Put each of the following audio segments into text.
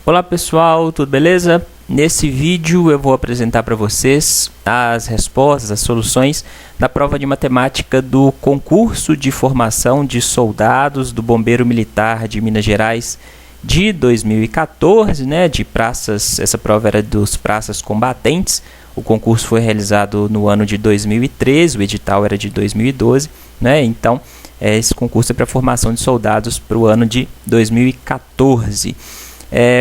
Olá pessoal, tudo beleza? Nesse vídeo eu vou apresentar para vocês as respostas, as soluções da prova de matemática do concurso de formação de soldados do Bombeiro Militar de Minas Gerais de 2014, né? De praças, essa prova era dos praças combatentes. O concurso foi realizado no ano de 2013, o edital era de 2012, né? Então, esse concurso é para formação de soldados para o ano de 2014.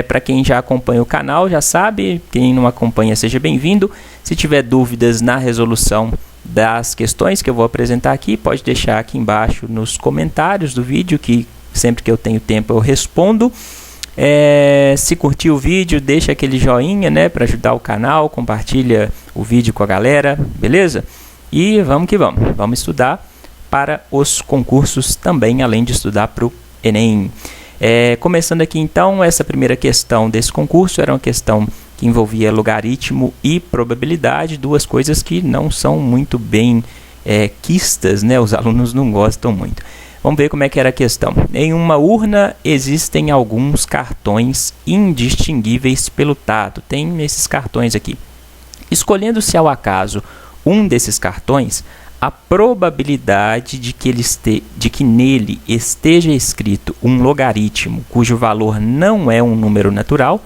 Para quem já acompanha o canal, já sabe. Quem não acompanha, seja bem-vindo. Se tiver dúvidas na resolução das questões que eu vou apresentar aqui, pode deixar aqui embaixo nos comentários do vídeo, que sempre que eu tenho tempo eu respondo. Se curtir o vídeo, deixa aquele joinha, né, para ajudar o canal, compartilha o vídeo com a galera, beleza? E vamos que vamos. Vamos estudar para os concursos também, além de estudar para o Enem. Começando aqui então, essa primeira questão desse concurso era uma questão que envolvia logaritmo e probabilidade, duas coisas que não são muito bem quistas, né? Os alunos não gostam muito. Vamos ver como é que era a questão. Em uma urna existem alguns cartões indistinguíveis pelo tato. Tem esses cartões aqui. Escolhendo-se ao acaso um desses cartões, a probabilidade de que nele esteja escrito um logaritmo cujo valor não é um número natural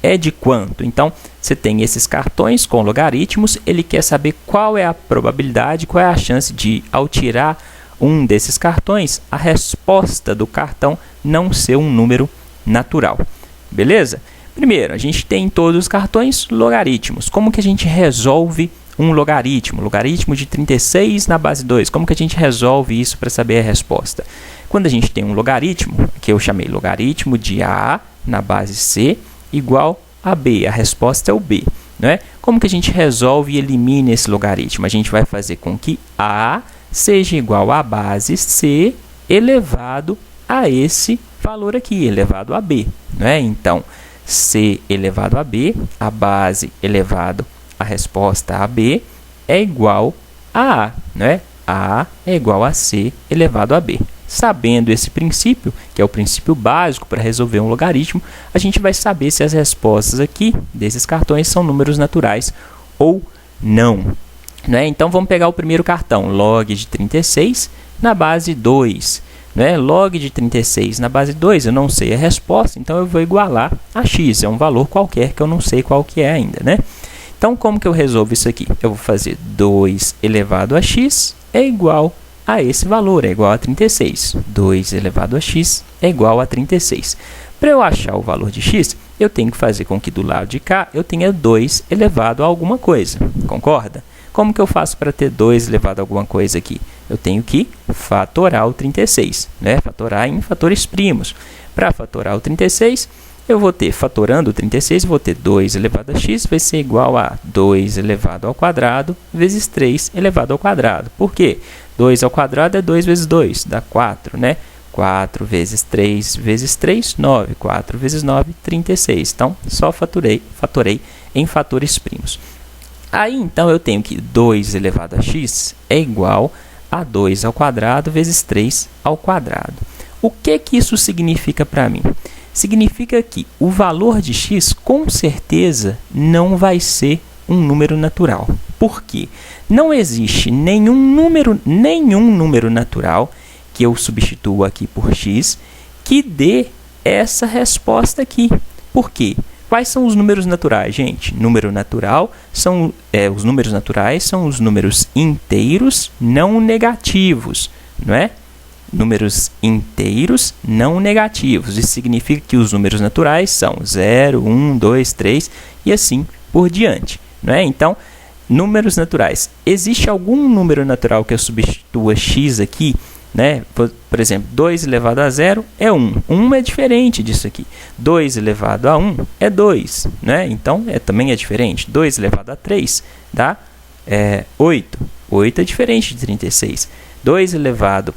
é de quanto? Então, você tem esses cartões com logaritmos, ele quer saber qual é a probabilidade, qual é a chance de, ao tirar um desses cartões, a resposta do cartão não ser um número natural. Beleza? Primeiro, a gente tem em todos os cartões logaritmos. Como que a gente resolve um logaritmo? Logaritmo de 36 na base 2. Como que a gente resolve isso para saber a resposta? Quando a gente tem um logaritmo, que eu chamei logaritmo de A na base C, igual a B. A resposta é o B. Né? Como que a gente resolve e elimina esse logaritmo? A gente vai fazer com que A seja igual a base C elevado a esse valor aqui, elevado a B. Né? Então, C elevado a B, a base elevado a resposta a B é igual a A, né? A é igual a C elevado a B. Sabendo esse princípio, que é o princípio básico para resolver um logaritmo, a gente vai saber se as respostas aqui desses cartões são números naturais ou não. Né? Então, vamos pegar o primeiro cartão, log de 36 na base 2. Né? Log de 36 na base 2, eu não sei a resposta, então eu vou igualar a x. É um valor qualquer que eu não sei qual que é ainda, né? Então, como que eu resolvo isso aqui? Eu vou fazer 2 elevado a x é igual a esse valor, é igual a 36. 2 elevado a x é igual a 36. Para eu achar o valor de x, eu tenho que fazer com que do lado de cá eu tenha 2 elevado a alguma coisa. Concorda? Como que eu faço para ter 2 elevado a alguma coisa aqui? Eu tenho que fatorar o 36, né? Fatorar em fatores primos. Para fatorar o 36, eu vou ter, fatorando o 36, vou ter 2 elevado a x, vai ser igual a 2 elevado ao quadrado vezes 3 elevado ao quadrado. Por quê? 2 ao quadrado é 2 vezes 2, dá 4, né? 4 vezes 3 vezes 3, 9. 4 vezes 9, 36. Então, só fatorei em fatores primos. Aí, então, eu tenho que 2 elevado a x é igual a 2 ao quadrado vezes 3 ao quadrado. O que que isso significa para mim? Significa que o valor de x, com certeza, não vai ser um número natural. Por quê? Não existe nenhum número natural que eu substituo aqui por x que dê essa resposta aqui. Por quê? Quais são os números naturais, gente? Número natural são os números naturais são os números inteiros não negativos, não é? Números inteiros não negativos. Isso significa que os números naturais são 0, 1, 2, 3 e assim por diante, não é? Então, números naturais. Existe algum número natural que eu substitua x aqui? Né? Por exemplo, 2 elevado a 0 é 1. 1 é diferente disso aqui. 2 elevado a 1 é 2. Né? Então, também é diferente. 2 elevado a 3 dá 8. 8 é diferente de 36. 2 elevado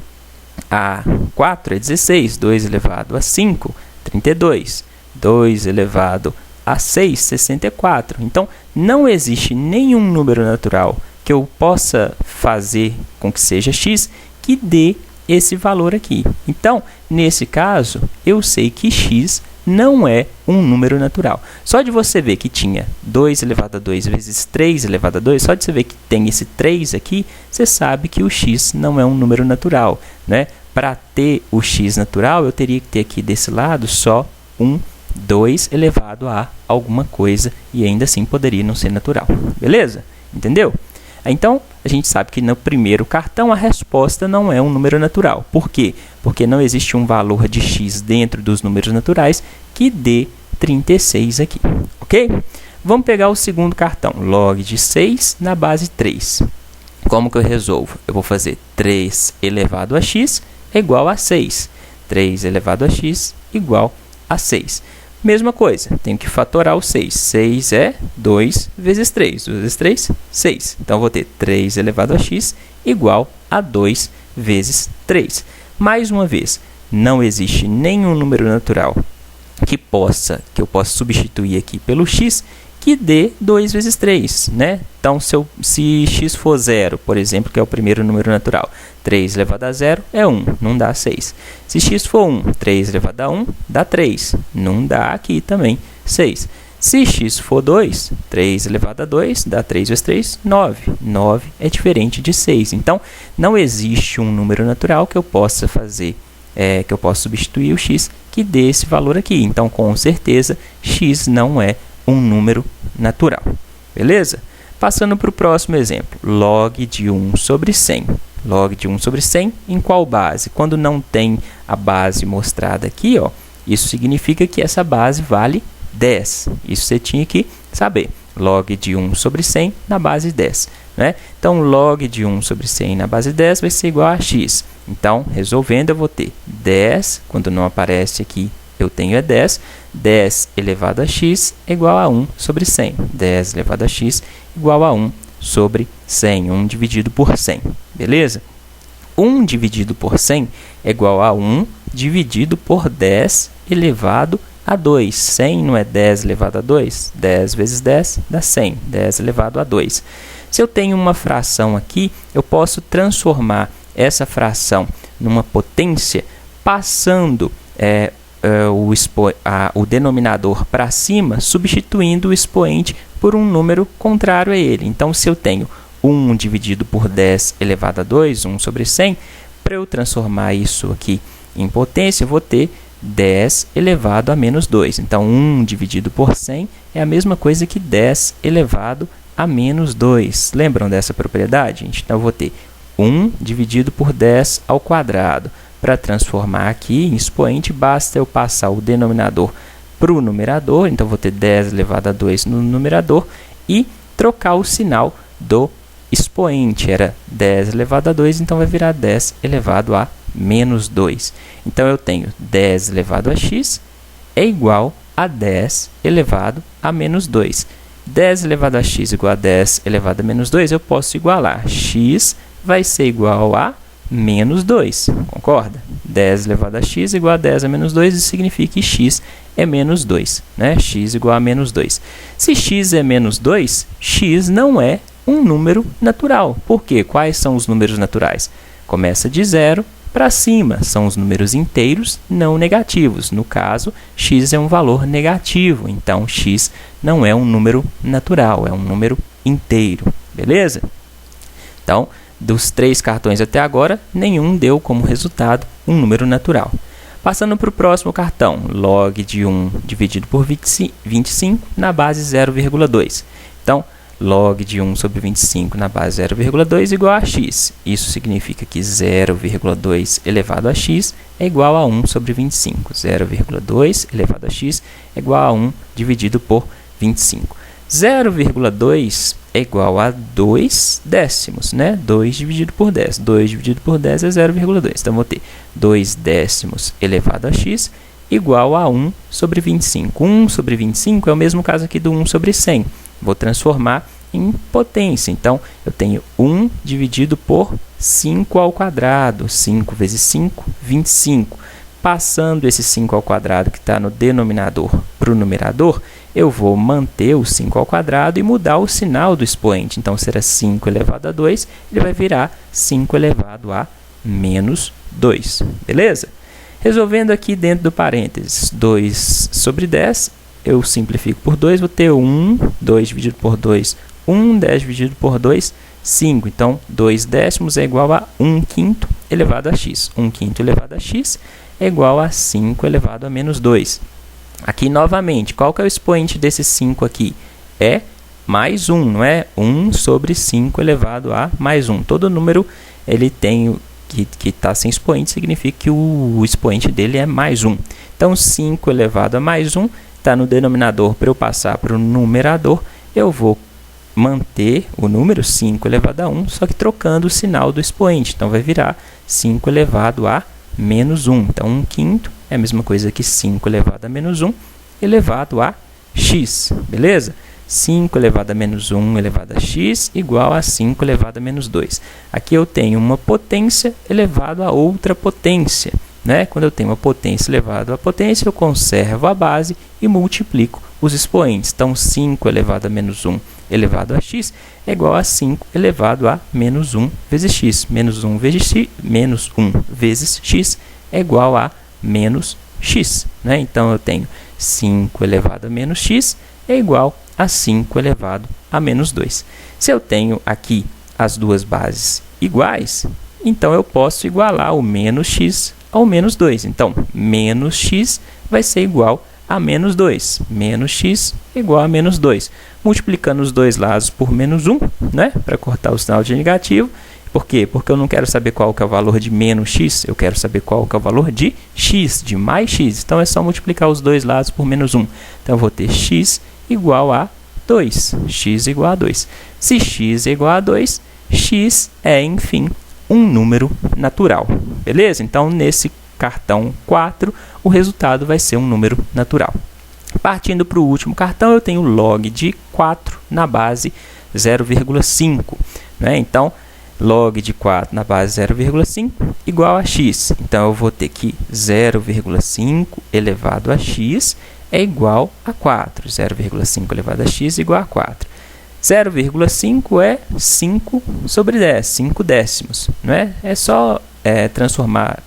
a 4 é 16. 2 elevado a 5, 32. 2 elevado a 6, 64. Então, não existe nenhum número natural que eu possa fazer com que seja x que dê esse valor aqui. Então, nesse caso, eu sei que x não é um número natural. Só de você ver que tinha 2 elevado a 2 vezes 3 elevado a 2, só de você ver que tem esse 3 aqui, você sabe que o x não é um número natural, né? Para ter o x natural, eu teria que ter aqui desse lado só um 2 elevado a alguma coisa, e ainda assim poderia não ser natural. Beleza? Entendeu? Então, a gente sabe que no primeiro cartão a resposta não é um número natural. Por quê? Porque não existe um valor de x dentro dos números naturais que dê 36 aqui. Ok? Vamos pegar o segundo cartão. Log de 6 na base 3. Como que eu resolvo? Eu vou fazer 3 elevado a x é igual a 6. 3 elevado a x igual a 6. Mesma coisa, tenho que fatorar o 6. 6 é 2 vezes 3. 2 vezes 3, 6. Então, vou ter 3 elevado a x igual a 2 vezes 3. Mais uma vez, não existe nenhum número natural que eu possa substituir aqui pelo x que dê 2 vezes 3, né? Então, se x for 0, por exemplo, que é o primeiro número natural, 3 elevado a 0 é 1, não dá 6. Se x for 1, 3 elevado a 1 dá 3, não dá aqui também 6. Se x for 2, 3 elevado a 2 dá 3 vezes 3, 9. 9 é diferente de 6. Então, não existe um número natural que eu possa fazer, que eu possa substituir o x que dê esse valor aqui. Então, com certeza, x não é um número natural. Beleza? Passando para o próximo exemplo. Log de 1 sobre 100. Log de 1 sobre 100 em qual base? Quando não tem a base mostrada aqui, ó, isso significa que essa base vale 10. Isso você tinha que saber. Log de 1 sobre 100 na base 10. Né? Então, log de 1 sobre 100 na base 10 vai ser igual a x. Então, resolvendo, eu vou ter 10, quando não aparece aqui, eu tenho 10. 10 elevado a x é igual a 1 sobre 100. 10 elevado a x igual a 1 sobre 100. 1 dividido por 100. Beleza? 1 dividido por 100 é igual a 1 dividido por 10 elevado a 2. 100 não é 10 elevado a 2? 10 vezes 10 dá 100. 10 elevado a 2. Se eu tenho uma fração aqui, eu posso transformar essa fração numa potência passando o denominador para cima, substituindo o expoente por um número contrário a ele. Então, se eu tenho 1 dividido por 10 elevado a 2, 1 sobre 100, para eu transformar isso aqui em potência, eu vou ter 10 elevado a menos 2. Então, 1 dividido por 100 é a mesma coisa que 10 elevado a menos 2. Lembram dessa propriedade, gente? Então, eu vou ter 1 dividido por 10 ao quadrado. Para transformar aqui em expoente, basta eu passar o denominador para o numerador. Então, vou ter 10 elevado a 2 no numerador e trocar o sinal do expoente. Era 10 elevado a 2, então vai virar 10 elevado a menos 2. Então, eu tenho 10 elevado a x é igual a 10 elevado a menos 2. 10 elevado a x igual a 10 elevado a menos 2, eu posso igualar. X vai ser igual a menos 2, concorda? 10 elevado a x igual a 10 a menos 2, isso significa que x é menos 2, né? X igual a menos 2. Se x é menos 2, x não é um número natural. Por quê? Quais são os números naturais? Começa de 0 para cima, são os números inteiros não negativos. No caso, x é um valor negativo, então x não é um número natural, é um número inteiro, beleza? Então, dos 3 cartões até agora, nenhum deu como resultado um número natural. Passando para o próximo cartão, log de 1 dividido por 25 na base 0,2. Então, log de 1 sobre 25 na base 0,2 igual a x. Isso significa que 0,2 elevado a x é igual a 1 sobre 25. 0,2 elevado a x é igual a 1 dividido por 25. 0,2 é igual a 2 décimos, né? 2 dividido por 10. 2 dividido por 10 é 0,2. Então, vou ter 2 décimos elevado a x igual a 1 sobre 25. 1 sobre 25 é o mesmo caso aqui do 1 sobre 100. Vou transformar em potência. Então, eu tenho 1 dividido por 5 ao quadrado. 5 vezes 5, 25. Passando esse 5 ao quadrado que está no denominador para o numerador, eu vou manter o 5 ao quadrado e mudar o sinal do expoente. Então, será 5 elevado a 2, ele vai virar 5 elevado a menos 2. Beleza? Resolvendo aqui dentro do parênteses, 2 sobre 10, eu simplifico por 2, vou ter 1, 2 dividido por 2, 1, 10 dividido por 2, 5. Então, 2 décimos é igual a 1 quinto elevado a x. 1 quinto elevado a x é igual a 5 elevado a menos 2. Aqui, novamente, qual que é o expoente desse 5 aqui? É mais 1, não é? 1 sobre 5 elevado a mais 1. Todo número ele tem que está sem expoente, significa que o expoente dele é mais 1. Então, 5 elevado a mais 1 está no denominador. Para eu passar para o numerador, eu vou manter o número 5 elevado a 1, só que trocando o sinal do expoente. Então, vai virar 5 elevado a menos 1. Então, 1 quinto é a mesma coisa que 5 elevado a menos 1 elevado a x, beleza? 5 elevado a menos 1 elevado a x igual a 5 elevado a menos 2. Aqui eu tenho uma potência elevado a outra potência, né? Quando eu tenho uma potência elevada a potência, eu conservo a base e multiplico os expoentes. Então, 5 elevado a menos 1 elevado a x é igual a 5 elevado a menos 1 vezes x. Menos 1 vezes x é igual a menos x, né? Então, eu tenho 5 elevado a menos x é igual a 5 elevado a menos 2. Se eu tenho aqui as duas bases iguais, então eu posso igualar o menos x ao menos 2. Então, menos x vai ser igual a menos 2. Menos x igual a menos 2. Multiplicando os dois lados por menos 1, né? Para cortar o sinal de negativo. Por quê? Porque eu não quero saber qual que é o valor de menos x, eu quero saber qual que é o valor de x, de mais x. Então, é só multiplicar os dois lados por menos 1. Então, eu vou ter x igual a 2. X igual a 2. Se x é igual a 2, x é, enfim, um número natural. Beleza? Então, nesse cartão 4, o resultado vai ser um número natural. Partindo para o último cartão, eu tenho log de 4 na base 0,5. Né? Então, log de 4 na base 0,5 igual a x. Então, eu vou ter que 0,5 elevado a x é igual a 4. 0,5 elevado a x igual a 4. 0,5 é 5 sobre 10, 5 décimos. Não é? É só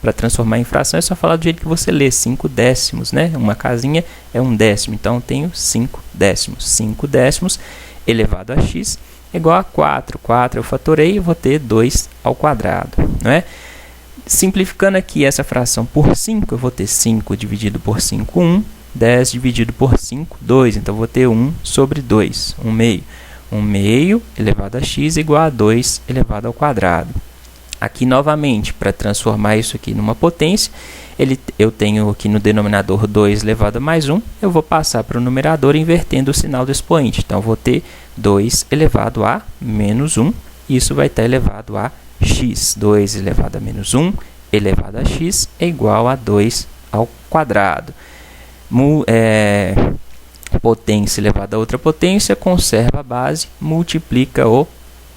para transformar em fração, é só falar do jeito que você lê, 5 décimos. Né? Uma casinha é um décimo, então eu tenho 5 décimos. 5 décimos elevado a x é igual a 4. 4 eu fatorei e vou ter 2 ao quadrado. Não é? Simplificando aqui essa fração por 5, eu vou ter 5 dividido por 5, 1. 10 dividido por 5, 2. Então, vou ter 1 sobre 2, 1 meio. 1 meio elevado a x igual a 2 elevado ao quadrado. Aqui, novamente, para transformar isso aqui numa potência, eu tenho aqui no denominador 2 elevado a mais 1. Eu vou passar para o numerador invertendo o sinal do expoente. Então, vou ter 2 elevado a menos 1. Isso vai estar elevado a x. 2 elevado a menos 1 elevado a x é igual a 2 ao quadrado. Potência elevada a outra potência, conserva a base, multiplica o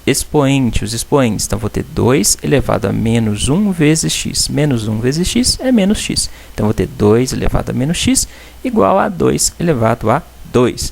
expoente, os expoentes. Então, vou ter 2 elevado a menos 1 vezes x. Menos 1 vezes x é menos x. Então, vou ter 2 elevado a menos x igual a 2 elevado a 2.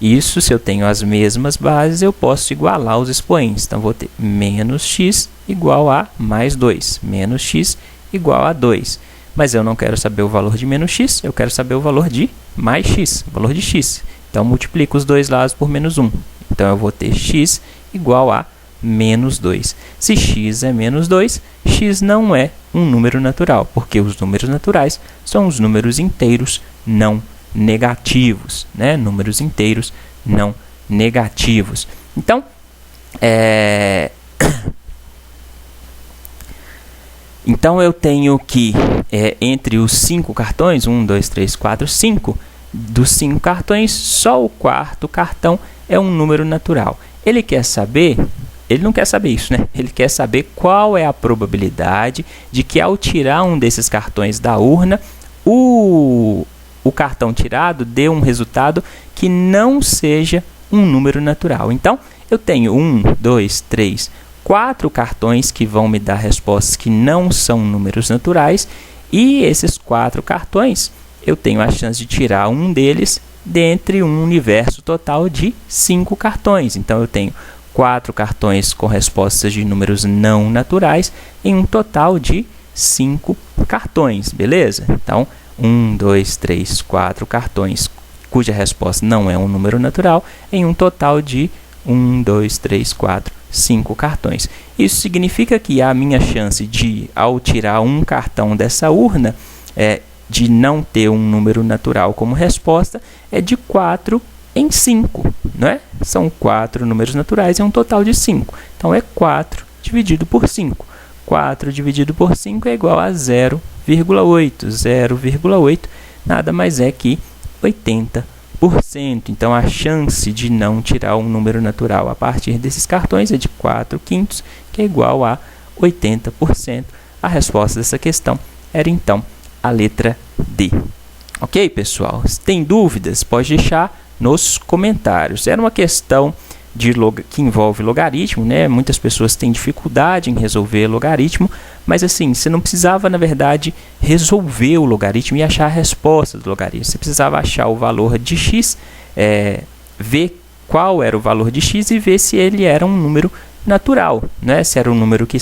Isso, se eu tenho as mesmas bases, eu posso igualar os expoentes. Então, vou ter menos x igual a mais 2. Menos x igual a 2. Mas eu não quero saber o valor de menos x, eu quero saber o valor de mais x, o valor de x. Então, multiplico os dois lados por menos 1. Então, eu vou ter x igual a menos 2. Se x é menos 2, x não é um número natural, porque os números naturais são os números inteiros não negativos, né? Números inteiros não negativos. Então, Então, eu tenho que, entre os 5 cartões, 1, 2, 3, 4, 5, dos 5 cartões, só o quarto cartão é um número natural. Ele não quer saber isso, né? Ele quer saber qual é a probabilidade de que, ao tirar um desses cartões da urna, o cartão tirado dê um resultado que não seja um número natural. Então, eu tenho 1, 2, 3, 4 cartões que vão me dar respostas que não são números naturais, e esses 4 cartões eu tenho a chance de tirar um deles dentre um universo total de 5 cartões. Então, eu tenho 4 cartões com respostas de números não naturais em um total de 5 cartões, beleza? Então, 1, 2, 3, 4 cartões, cuja resposta não é um número natural, em um total de 1, 2, 3, 4, 5 cartões. Isso significa que a minha chance de, ao tirar um cartão dessa urna, de não ter um número natural como resposta, é de 4 em 5, não é? São 4 números naturais, é um total de 5. Então, é 4 dividido por 5. 4 dividido por 5 é igual a 0,8. 0,8 nada mais é que 80%. Então, a chance de não tirar um número natural a partir desses cartões é de 4/5, que é igual a 80%. A resposta dessa questão era, então, a letra D. Ok, pessoal? Se tem dúvidas, pode deixar nos comentários. Era uma questão que envolve logaritmo, né? Muitas pessoas têm dificuldade em resolver logaritmo, mas assim, você não precisava, na verdade, resolver o logaritmo e achar a resposta do logaritmo. Você precisava achar o valor de x, ver qual era o valor de x e ver se ele era um número natural, né? Se era um número que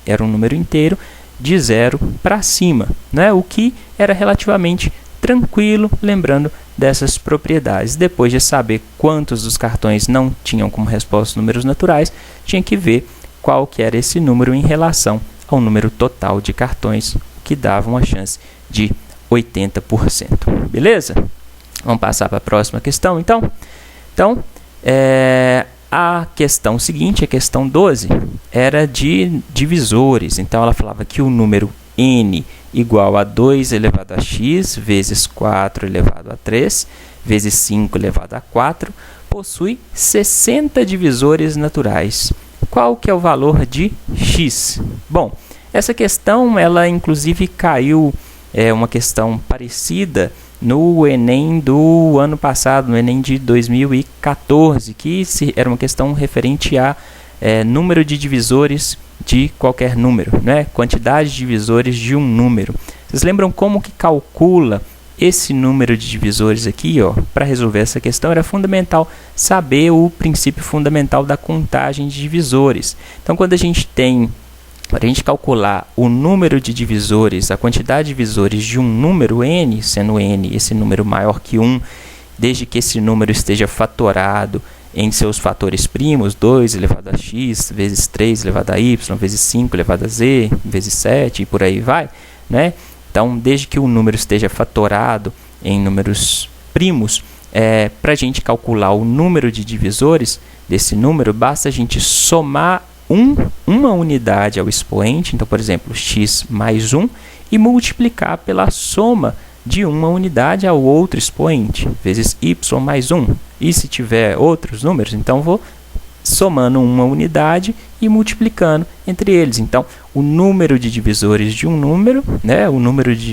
era um número inteiro de 0 para cima, né? O que era relativamente tranquilo, lembrando dessas propriedades. Depois de saber quantos dos cartões não tinham como resposta números naturais, tinha que ver qual que era esse número em relação ao número total de cartões, que dava uma chance de 80%. Beleza? Vamos passar para a próxima questão, então? Então, a questão seguinte, a questão 12, era de divisores. Então, ela falava que o número n igual a 2 elevado a x vezes 4 elevado a 3 vezes 5 elevado a 4 possui 60 divisores naturais. Qual que é o valor de x? Bom, essa questão, ela inclusive caiu, uma questão parecida no Enem do ano passado, no Enem de 2014, que era uma questão referente a número de divisores de qualquer número, né? Quantidade de divisores de um número. Vocês lembram como que calcula esse número de divisores aqui? Para resolver essa questão era fundamental saber o princípio fundamental da contagem de divisores. Então, quando a gente para a gente calcular o número de divisores, a quantidade de divisores de um número n, sendo n esse número maior que 1, desde que esse número esteja fatorado em seus fatores primos, 2 elevado a x, vezes 3 elevado a y, vezes 5 elevado a z, vezes 7 e por aí vai, né? Então, desde que o número esteja fatorado em números primos, para a gente calcular o número de divisores desse número, basta a gente somar uma unidade ao expoente, então, por exemplo, x mais 1, e multiplicar pela soma de uma unidade ao outro expoente, vezes y mais 1. E se tiver outros números, então vou somando uma unidade e multiplicando entre eles. Então, o número de divisores de um número, né,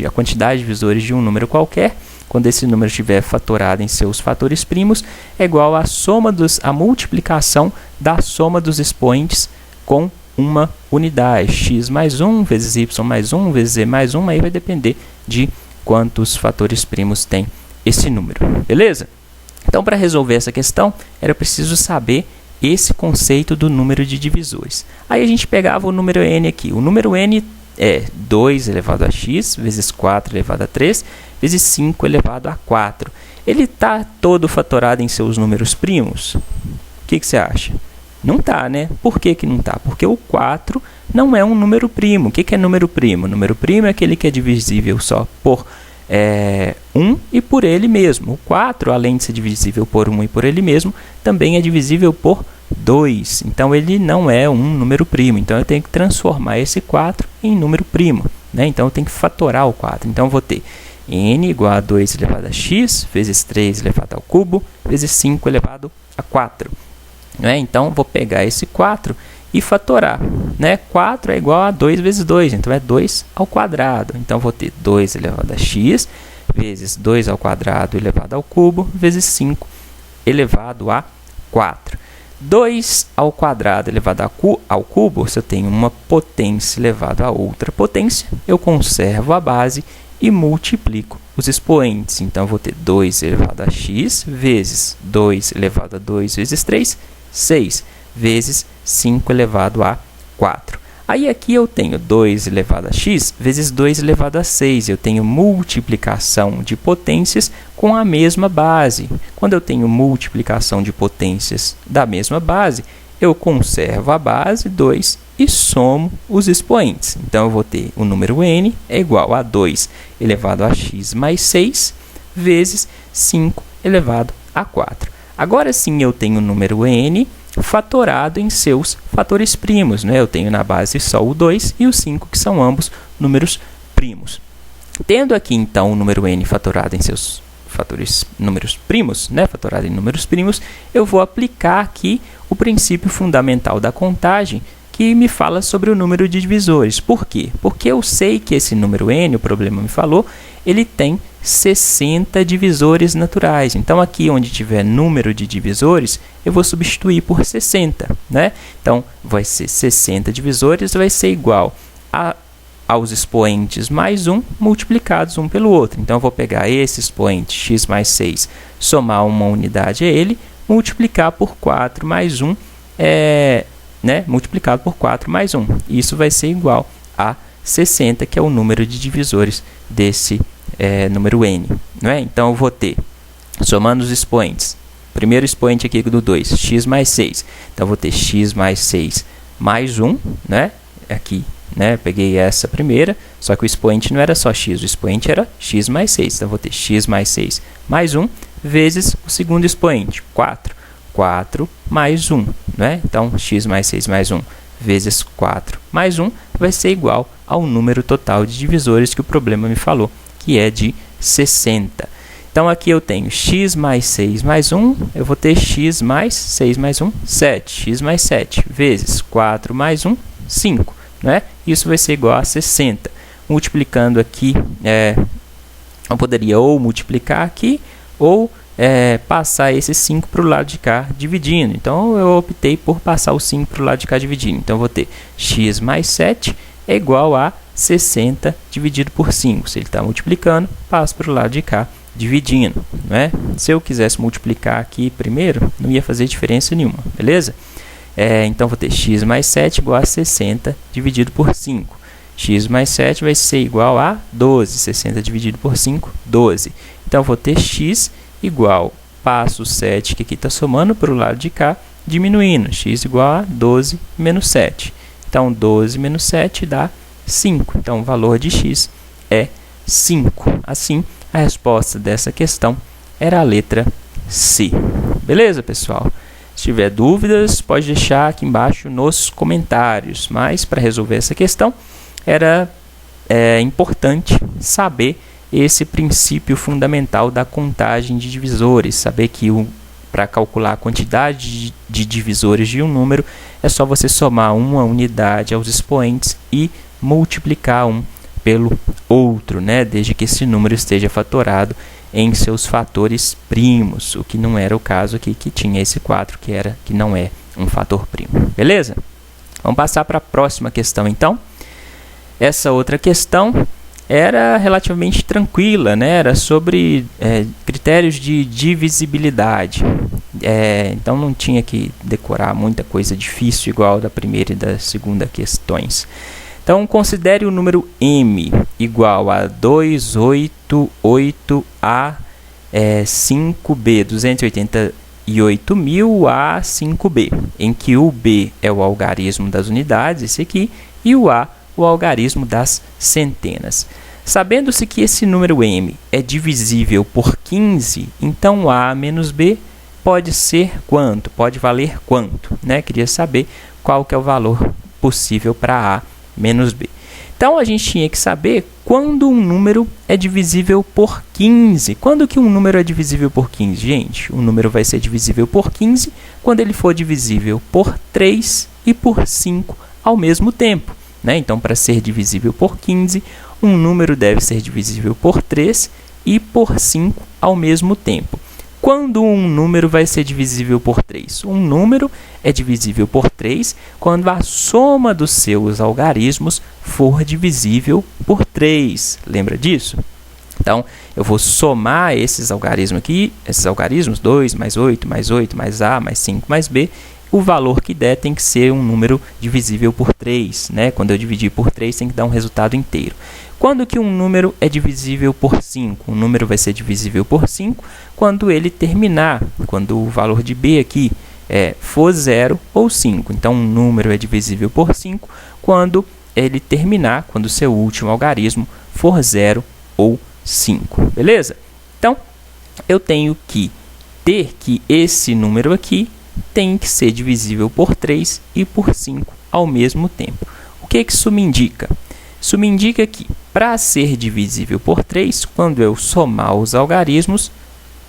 a quantidade de divisores de um número qualquer, quando esse número estiver fatorado em seus fatores primos, é igual à a multiplicação da soma dos expoentes com uma unidade. X mais 1 vezes y mais 1 vezes z mais 1, aí vai depender de quantos fatores primos tem esse número, beleza? Então, para resolver essa questão, era preciso saber esse conceito do número de divisores. Aí a gente pegava o número n aqui. O número n é 2 elevado a x vezes 4 elevado a 3 vezes 5 elevado a 4. Ele está todo fatorado em seus números primos? O que você acha? Não está, né? Por que não está? Porque o 4 não é um número primo. O que é número primo? Número primo é aquele que é divisível só por 1 e por ele mesmo. O 4, além de ser divisível por 1 e por ele mesmo, também é divisível por 2. Então, ele não é um número primo. Então, eu tenho que transformar esse 4 em número primo, né? Então, eu tenho que fatorar o 4. Então, eu vou ter n igual a 2 elevado a x vezes 3 elevado ao cubo vezes 5 elevado a 4. Né? Então, vou pegar esse 4 e fatorar, né? 4 é igual a 2 vezes 2, então é 2 ao quadrado. Então, vou ter 2 elevado a x vezes 2 ao quadrado elevado ao cubo vezes 5 elevado a 4. 2 ao quadrado elevado ao cubo, se eu tenho uma potência elevada a outra potência, eu conservo a base e multiplico os expoentes. Então, vou ter 2 elevado a x vezes 2 elevado a 2 vezes 3, 6, vezes 5 elevado a 4. Aí aqui eu tenho 2 elevado a x vezes 2 elevado a 6. Eu tenho multiplicação de potências com a mesma base. Quando eu tenho multiplicação de potências da mesma base, eu conservo a base 2 e somo os expoentes. Então, eu vou ter o número n é igual a 2 elevado a x mais 6 vezes 5 elevado a 4. Agora sim, eu tenho o número n fatorado em seus fatores primos, né? Eu tenho na base só o 2 e o 5, que são ambos números primos. Tendo aqui, então, o número n fatorado em seus números primos, né? Fatorado em números primos, eu vou aplicar aqui o princípio fundamental da contagem, que me fala sobre o número de divisores. Por quê? Porque eu sei que esse número n, o problema me falou, ele tem 60 divisores naturais. Então, aqui onde tiver número de divisores, eu vou substituir por 60, né? Então, vai ser 60 divisores, vai ser igual aos expoentes mais 1 multiplicados um pelo outro. Então, eu vou pegar esse expoente x mais 6, somar uma unidade a ele, multiplicar por 4 mais 1, multiplicado por 4 mais 1. Isso vai ser igual a 60, que é o número de divisores desse número n. Né? Então, eu vou ter, somando os expoentes, primeiro expoente aqui do 2, x mais 6. Então, eu vou ter x mais 6 mais 1, né? Aqui, né? Peguei essa primeira, só que o expoente não era só x, o expoente era x mais 6. Então, eu vou ter x mais 6 mais 1 vezes o segundo expoente, 4. 4 mais 1, né? Então, x mais 6 mais 1 vezes 4 mais 1 vai ser igual ao número total de divisores que o problema me falou, que é de 60. Então, aqui eu tenho x mais 6 mais 1, eu vou ter x mais 6 mais 1, 7. X mais 7 vezes 4 mais 1, 5. Né? Isso vai ser igual a 60. Multiplicando aqui, eu poderia ou multiplicar aqui, ou passar esse 5 para o lado de cá dividindo. Então, eu optei por passar o 5 para o lado de cá dividindo. Então, eu vou ter x mais 7 é igual a 60 dividido por 5. Se ele está multiplicando, passo para o lado de cá dividindo. Né? Se eu quisesse multiplicar aqui primeiro, não ia fazer diferença nenhuma. Beleza? Então, vou ter x mais 7 igual a 60 dividido por 5. X mais 7 vai ser igual a 12. 60 dividido por 5, 12. Então, vou ter x igual, passo o 7, que aqui está somando para o lado de cá, diminuindo. X igual a 12 menos 7. Então, 12 menos 7 dá 5. Então, o valor de x é 5. Assim, a resposta dessa questão era a letra C. Beleza, pessoal? Se tiver dúvidas, pode deixar aqui embaixo nos comentários. Mas, para resolver essa questão, era importante saber esse princípio fundamental da contagem de divisores. Saber que para calcular a quantidade de divisores de um número, é só você somar uma unidade aos expoentes e multiplicar um pelo outro, né? Desde que esse número esteja fatorado em seus fatores primos, o que não era o caso aqui, que tinha esse 4, que não é um fator primo. Beleza? Vamos passar para a próxima questão, então. Essa outra questão era relativamente tranquila, né? Era sobre critérios de divisibilidade. Então, não tinha que decorar muita coisa difícil, igual da primeira e da segunda questões. Então, considere o número m igual a 288A 5B, 288.000 a 5B, em que o B é o algarismo das unidades, esse aqui, e o A, o algarismo das centenas. Sabendo-se que esse número m é divisível por 15, então A menos B pode ser quanto? Pode valer quanto? Né? Queria saber qual que é o valor possível para A menos B. Então, a gente tinha que saber quando um número é divisível por 15. Quando que um número é divisível por 15? Gente, um número vai ser divisível por 15 quando ele for divisível por 3 e por 5 ao mesmo tempo. Né? Então, para ser divisível por 15, um número deve ser divisível por 3 e por 5 ao mesmo tempo. Quando um número vai ser divisível por 3? Um número é divisível por 3 quando a soma dos seus algarismos for divisível por 3. Lembra disso? Então, eu vou somar esses algarismos aqui, 2 mais 8, mais 8, mais A, mais 5, mais B, o valor que der tem que ser um número divisível por 3, né? Quando eu dividir por 3, tem que dar um resultado inteiro. Quando que um número é divisível por 5? Um número vai ser divisível por 5 quando ele terminar, quando o valor de b aqui for 0 ou 5. Então, um número é divisível por 5 quando ele terminar, quando o seu último algarismo for 0 ou 5. Beleza? Então, eu tenho que ter que esse número aqui tem que ser divisível por 3 e por 5 ao mesmo tempo. O que isso me indica? Isso me indica que, para ser divisível por 3, quando eu somar os algarismos,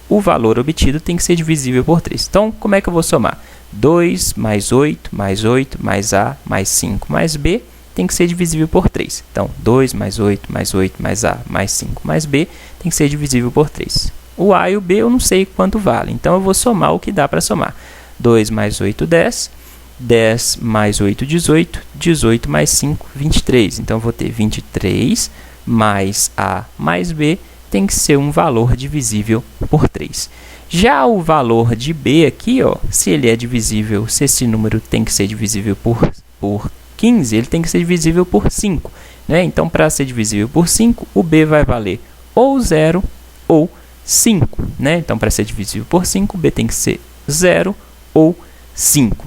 o valor obtido tem que ser divisível por 3. Então, como é que eu vou somar? 2 mais 8, mais 8, mais A, mais 5, mais B, tem que ser divisível por 3. Então, 2 mais 8, mais 8, mais A, mais 5, mais B, tem que ser divisível por 3. O A e o B eu não sei quanto vale, então eu vou somar o que dá para somar. 2 mais 8, 10. 10 mais 8, 18. 18 mais 5, 23. Então, eu vou ter 23 mais A mais B tem que ser um valor divisível por 3. Já o valor de B aqui, ó, se ele é divisível, se esse número tem que ser divisível por 15, ele tem que ser divisível por 5. Né? Então, para ser divisível por 5, o B vai valer ou 0 ou 5. Né? Então, para ser divisível por 5, o B tem que ser 0 ou 5.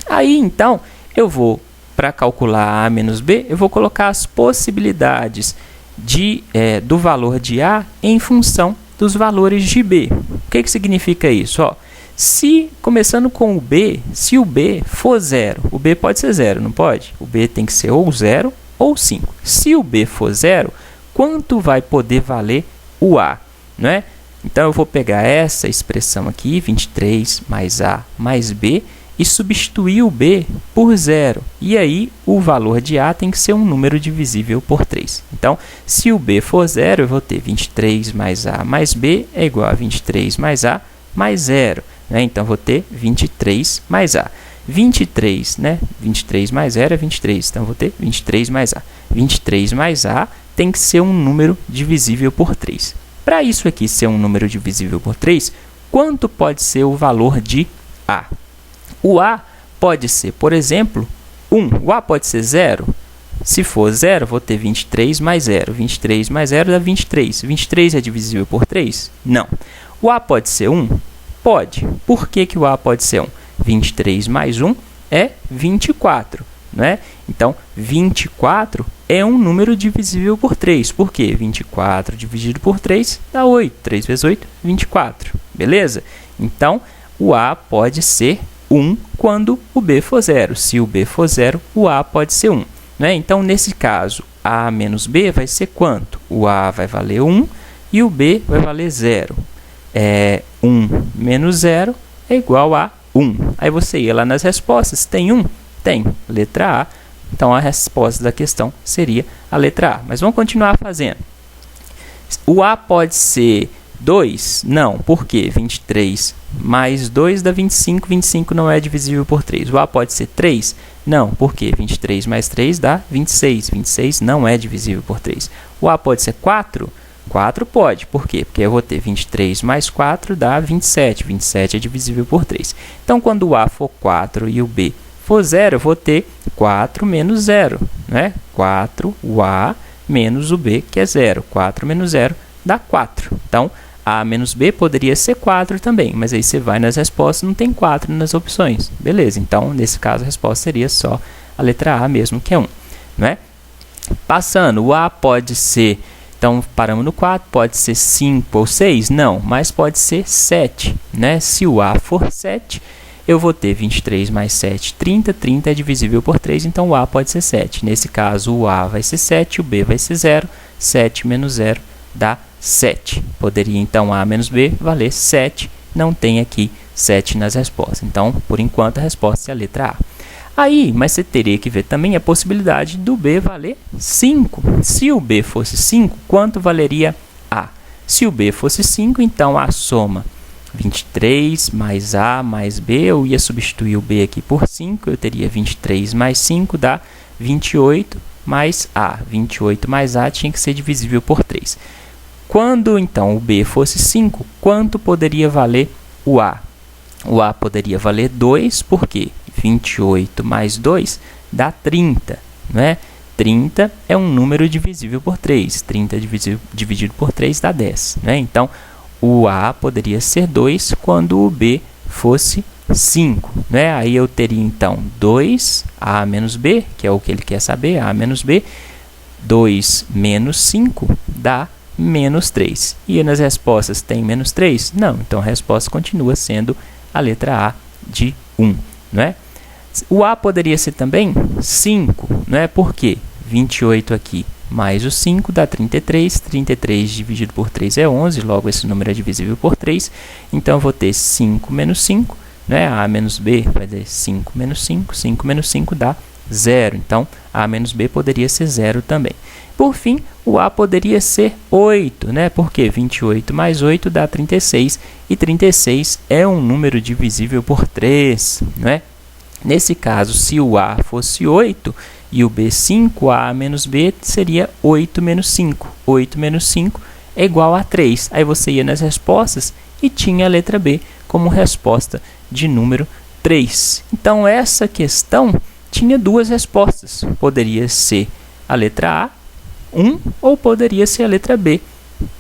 Aí, então, eu vou, para calcular A menos B, eu vou colocar as possibilidades do valor de A em função dos valores de B. O que significa isso? Ó, começando com o B, se o B for 0, o B pode ser 0, não pode? O B tem que ser ou 0 ou 5. Se o B for 0, quanto vai poder valer o A? Não é? Então, eu vou pegar essa expressão aqui, 23 mais A mais B, e substituir o B por 0. E aí, o valor de A tem que ser um número divisível por 3. Então, se o B for 0, eu vou ter 23 mais A mais B é igual a 23 mais A mais 0. Né? Então, eu vou ter 23 mais A. 23, né? 23 mais 0 é 23. Então, eu vou ter 23 mais A. 23 mais A tem que ser um número divisível por 3. Para isso aqui ser um número divisível por 3, quanto pode ser o valor de A? O A pode ser, por exemplo, 1. O A pode ser 0. Se for 0, vou ter 23 mais 0. 23 mais 0 dá 23. 23 é divisível por 3? Não. O A pode ser 1? Pode. Por que o A pode ser 1? 23 mais 1 é 24. Né? Então, 24 é um número divisível por 3. Por quê? 24 dividido por 3 dá 8. 3 vezes 8, 24. Beleza? Então, o A pode ser 1 quando o B for 0. Se o B for 0, o A pode ser 1. Né? Então, nesse caso, A menos B vai ser quanto? O A vai valer 1 e o B vai valer 0. 1 menos 0 é igual a 1. Aí você ia lá nas respostas, tem 1? Tem. Letra A. Então, a resposta da questão seria a letra A. Mas vamos continuar fazendo. O A pode ser 2? Não. Por quê? 23 mais 2 dá 25. 25 não é divisível por 3. O A pode ser 3? Não. Por quê? 23 mais 3 dá 26. 26 não é divisível por 3. O A pode ser 4? 4 pode. Por quê? Porque eu vou ter 23 mais 4 dá 27. 27 é divisível por 3. Então, quando o A for 4 e o B for 0, eu vou ter 4 menos 0. Né? 4, o A menos o B, que é 0. 4 menos 0 dá 4. Então, A menos B poderia ser 4 também, mas aí você vai nas respostas, não tem 4 nas opções. Beleza, então, nesse caso, a resposta seria só a letra A mesmo, que é 1. Não é? Passando, o A pode ser, então, paramos no 4, pode ser 5 ou 6? Não, mas pode ser 7. Né? Se o A for 7, eu vou ter 23 mais 7, 30. 30 é divisível por 3, então o A pode ser 7. Nesse caso, o A vai ser 7, o B vai ser 0. 7 menos 0 dá 7. Poderia, então, A menos B valer 7. Não tem aqui 7 nas respostas. Então, por enquanto, a resposta é a letra A. Aí, mas você teria que ver também a possibilidade do B valer 5. Se o B fosse 5, quanto valeria A? Se o B fosse 5, então a soma 23 mais A mais B, eu ia substituir o B aqui por 5, eu teria 23 mais 5 dá 28 mais A. 28 mais A tinha que ser divisível por 3. Quando, então, o B fosse 5, quanto poderia valer o A? o A poderia valer 2, porque 28 mais 2 dá 30, né? 30 é um número divisível por 3. 30 dividido por 3 dá 10, né? Então, o A poderia ser 2 quando o B fosse 5, né? Aí eu teria, então, 2A menos B, que é o que ele quer saber, A menos B. 2 menos 5 dá menos 3. E nas respostas tem menos 3? Não, então a resposta continua sendo a letra A de 1, né? O A poderia ser também 5, né? Por quê? 28 aqui mais o 5 dá 33. 33 dividido por 3 é 11, logo esse número é divisível por 3. Então, eu vou ter 5 menos 5, né? A menos B vai dar 5 menos 5. 5 menos 5 dá 0. Então, A menos B poderia ser 0 também. Por fim, o A poderia ser 8, né? Porque 28 mais 8 dá 36. E 36 é um número divisível por 3, né? Nesse caso, se o A fosse 8 e o B 5, A menos B seria 8 menos 5. 8 menos 5 é igual a 3. Aí você ia nas respostas e tinha a letra B como resposta de número 3. Então, essa questão tinha duas respostas. Poderia ser a letra A, 1, ou poderia ser a letra B,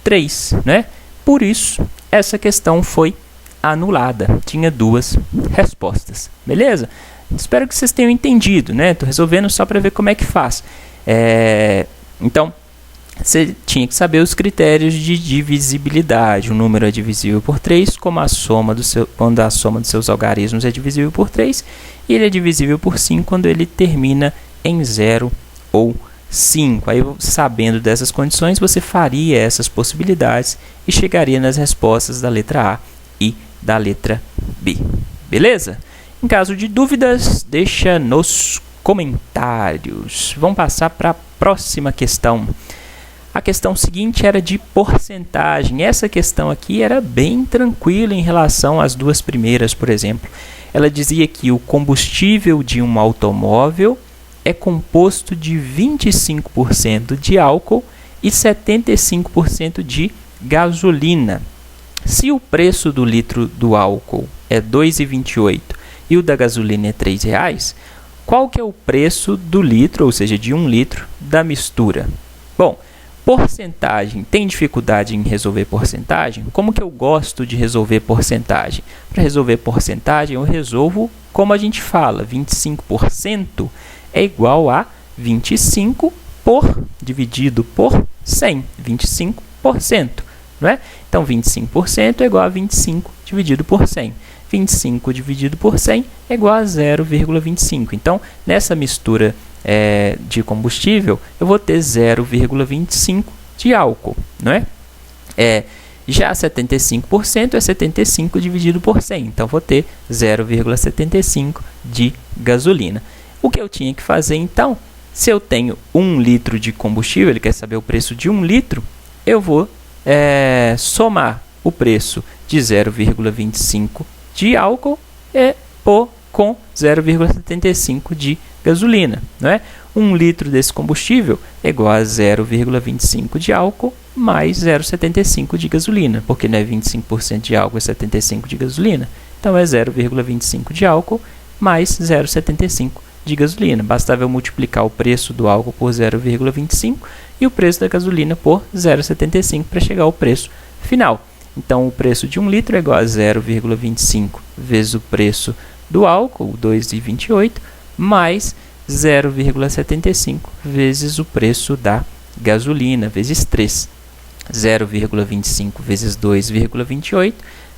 3, né? Por isso, essa questão foi anulada. Tinha duas respostas, beleza? Espero que vocês tenham entendido, né? Estou resolvendo só para ver como é que faz. Então, você tinha que saber os critérios de divisibilidade. O número é divisível por 3, quando a soma dos seus algarismos é divisível por 3, e ele é divisível por 5 quando ele termina em 0 ou 5. Aí, sabendo dessas condições, você faria essas possibilidades e chegaria nas respostas da letra A e da letra B. Beleza? Em caso de dúvidas, deixa nos comentários. Vamos passar para a próxima questão. A questão seguinte era de porcentagem. Essa questão aqui era bem tranquila em relação às duas primeiras, por exemplo. Ela dizia que o combustível de um automóvel é composto de 25% de álcool e 75% de gasolina. Se o preço do litro do álcool é R$ 2,28 e o da gasolina é R$ 3,00, qual que é o preço do litro, ou seja, de 1 litro, da mistura? Bom, porcentagem, tem dificuldade em resolver porcentagem? Como que eu gosto de resolver porcentagem? Para resolver porcentagem, eu resolvo como a gente fala, 25% é igual a 25 dividido por 100, 25%, não é? Então, 25% é igual a 25 dividido por 100. 25 dividido por 100 é igual a 0,25. Então, nessa mistura de combustível, eu vou ter 0,25 de álcool, não é? Já 75% é 75 dividido por 100. Então, vou ter 0,75 de gasolina. O que eu tinha que fazer, então, se eu tenho 1 litro de combustível, ele quer saber o preço de 1 litro, eu vou somar o preço de 0,25 de álcool com 0,75 de gasolina, não é? 1 litro desse combustível é igual a 0,25 de álcool mais 0,75 de gasolina, porque não é 25% de álcool, é 75 de gasolina. Então, é 0,25 de álcool mais 0,75 de gasolina. Bastava eu multiplicar o preço do álcool por 0,25 e o preço da gasolina por 0,75 para chegar ao preço final. Então, o preço de 1 litro é igual a 0,25 vezes o preço do álcool, 2,28, mais 0,75 vezes o preço da gasolina, vezes 3. 0,25 vezes 2,28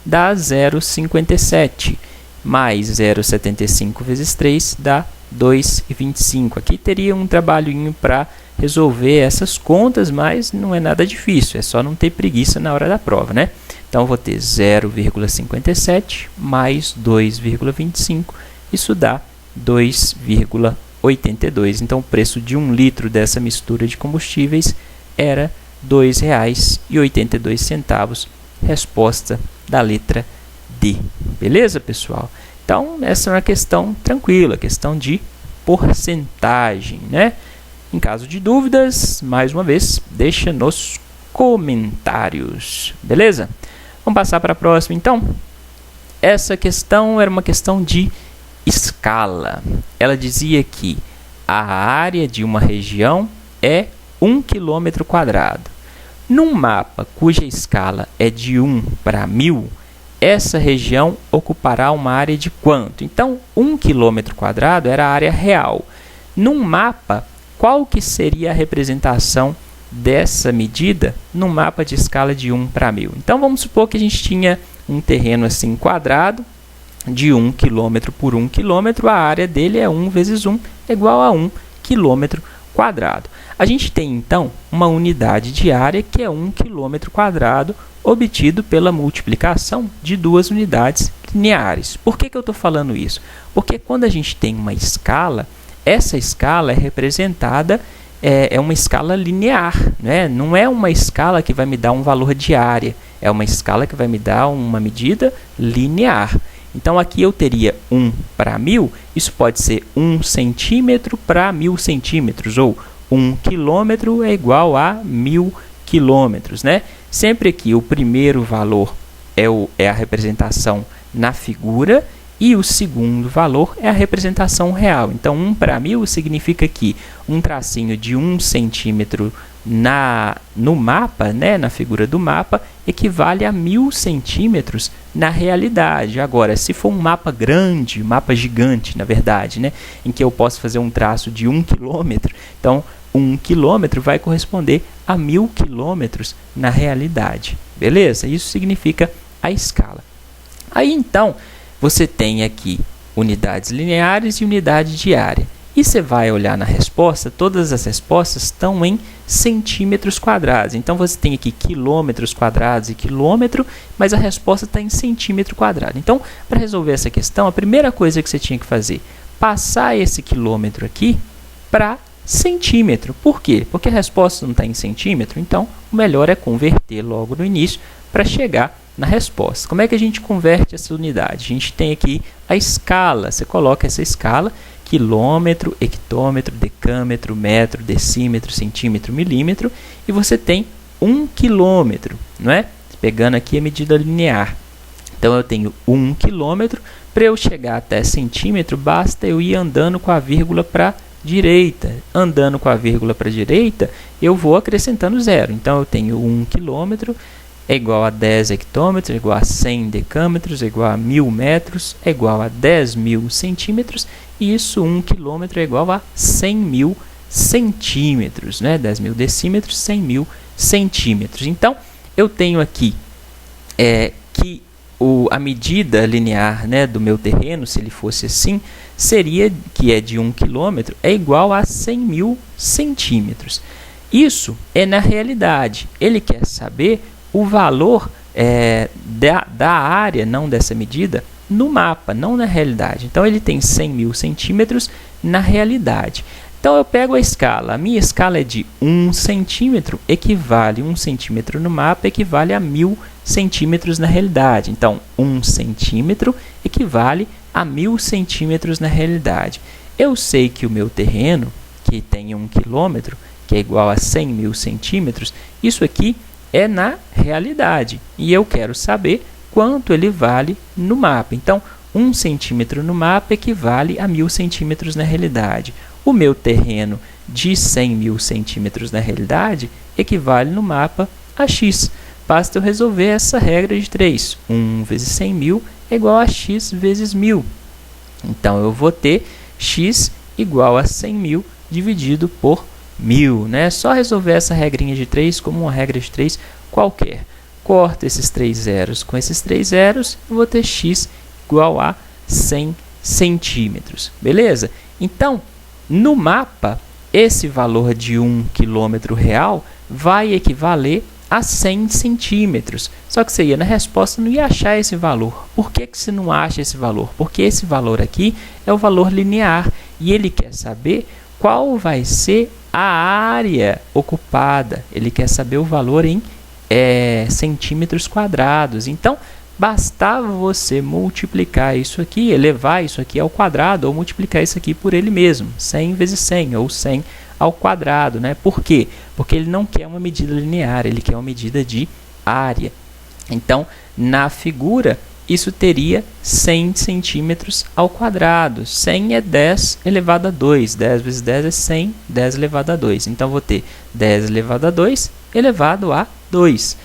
dá 0,57, mais 0,75 vezes 3 dá 2,25. Aqui teria um trabalhinho para resolver essas contas, mas não é nada difícil, é só não ter preguiça na hora da prova, né? Então, eu vou ter 0,57 mais 2,25, isso dá 2,82. Então, o preço de 1 litro dessa mistura de combustíveis era R$ 2,82, resposta da letra D. Beleza, pessoal? Então, essa é uma questão tranquila, questão de porcentagem, né? Em caso de dúvidas, mais uma vez, deixa nos comentários, beleza? Vamos passar para a próxima, então. essa questão era uma questão de escala. Ela dizia que a área de uma região é 1 km². Num mapa cuja escala é de 1 para 1000, essa região ocupará uma área de quanto? Então, 1 km² era a área real. Num mapa, qual que seria a representação dessa medida num mapa de escala de 1 para 1000? Então, vamos supor que a gente tinha um terreno assim quadrado, de 1 km por 1 km, a área dele é 1 vezes 1, igual a 1 km². A gente tem, então, uma unidade de área que é 1 km², obtido pela multiplicação de duas unidades lineares. Por que eu estou falando isso? Porque quando a gente tem uma escala, essa escala é representada, é uma escala linear, né? Não é uma escala que vai me dar um valor de área, é uma escala que vai me dar uma medida linear. Então, aqui eu teria 1 para 1000, isso pode ser 1 centímetro para 1000 centímetros, ou 1 quilômetro é igual a 1000 quilômetros, né? Sempre que o primeiro valor é a representação na figura e o segundo valor é a representação real. Então, 1 para 1000 significa que um tracinho de 1 centímetro no mapa, né, na figura do mapa, equivale a 1000 centímetros na realidade. Agora, se for um mapa grande, mapa gigante, na verdade, né, em que eu posso fazer um traço de 1 quilômetro, então 1 quilômetro vai corresponder a 1000 quilômetros na realidade. Beleza? Isso significa a escala. Aí, então, você tem aqui unidades lineares e unidade de área. E você vai olhar na resposta, todas as respostas estão em centímetros quadrados. Então, você tem aqui quilômetros quadrados e quilômetro, mas a resposta está em centímetro quadrado. Então, para resolver essa questão, a primeira coisa que você tinha que fazer, passar esse quilômetro aqui para centímetro. Por quê? Porque a resposta não está em centímetro, então o melhor é converter logo no início para chegar na resposta. Como é que a gente converte essa unidade? A gente tem aqui a escala, você coloca essa escala, quilômetro, hectômetro, decâmetro, metro, decímetro, centímetro, milímetro, e você tem 1 quilômetro, não é? Pegando aqui a medida linear. Então, eu tenho 1 quilômetro, para eu chegar até centímetro, basta eu ir andando com a vírgula para direita. Andando com a vírgula para a direita, eu vou acrescentando zero. Então, eu tenho 1 quilômetro, é igual a 10 hectômetros, é igual a 100 decâmetros, é igual a 1000 metros, é igual a 10.000 centímetros, e isso, 1 quilômetro, é igual a 100.000 centímetros, né? 10.000 decímetros, 100.000 centímetros. Então, eu tenho aqui que a medida linear, né, do meu terreno, se ele fosse assim, seria, que é de 1 quilômetro, é igual a 100.000 centímetros. Isso é na realidade. Ele quer saber o valor da área, não dessa medida, no mapa, não na realidade. Então, ele tem 100.000 centímetros na realidade. Então, eu pego a escala. A minha escala é de 1 centímetro, equivale 1 centímetro no mapa, equivale a 1000 centímetros na realidade. Então, 1 centímetro equivale a 1000 centímetros na realidade. Eu sei que o meu terreno, que tem 1 quilômetro, que é igual a 100.000 centímetros, isso aqui é na realidade. E eu quero saber quanto ele vale no mapa. Então, 1 centímetro no mapa equivale a 1000 centímetros na realidade. O meu terreno de 100.000 centímetros na realidade equivale no mapa a x. Basta eu resolver essa regra de 3. 1 vezes 100.000 é igual a x vezes 1000. Então, eu vou ter x igual a 100.000 dividido por 1000. Né? É só resolver essa regrinha de 3 como uma regra de 3 qualquer. Corto esses 3 zeros com esses 3 zeros, eu vou ter x igual a 100 centímetros. Beleza? Então, no mapa, esse valor de 1 quilômetro real vai equivaler a 100 centímetros. Só que você ia na resposta e não ia achar esse valor. Por que você não acha esse valor? Porque esse valor aqui é o valor linear e ele quer saber qual vai ser a área ocupada. Ele quer saber o valor em centímetros quadrados. Então, bastava você multiplicar isso aqui, elevar isso aqui ao quadrado, ou multiplicar isso aqui por ele mesmo, 100 vezes 100, ou 100 ao quadrado, né? Por quê? Porque ele não quer uma medida linear, ele quer uma medida de área. Então, na figura, isso teria 100 centímetros ao quadrado. 100 é 10 elevado a 2. 10 vezes 10 é 100, 10 elevado a 2. Então, vou ter 10 elevado a 2 elevado a 2.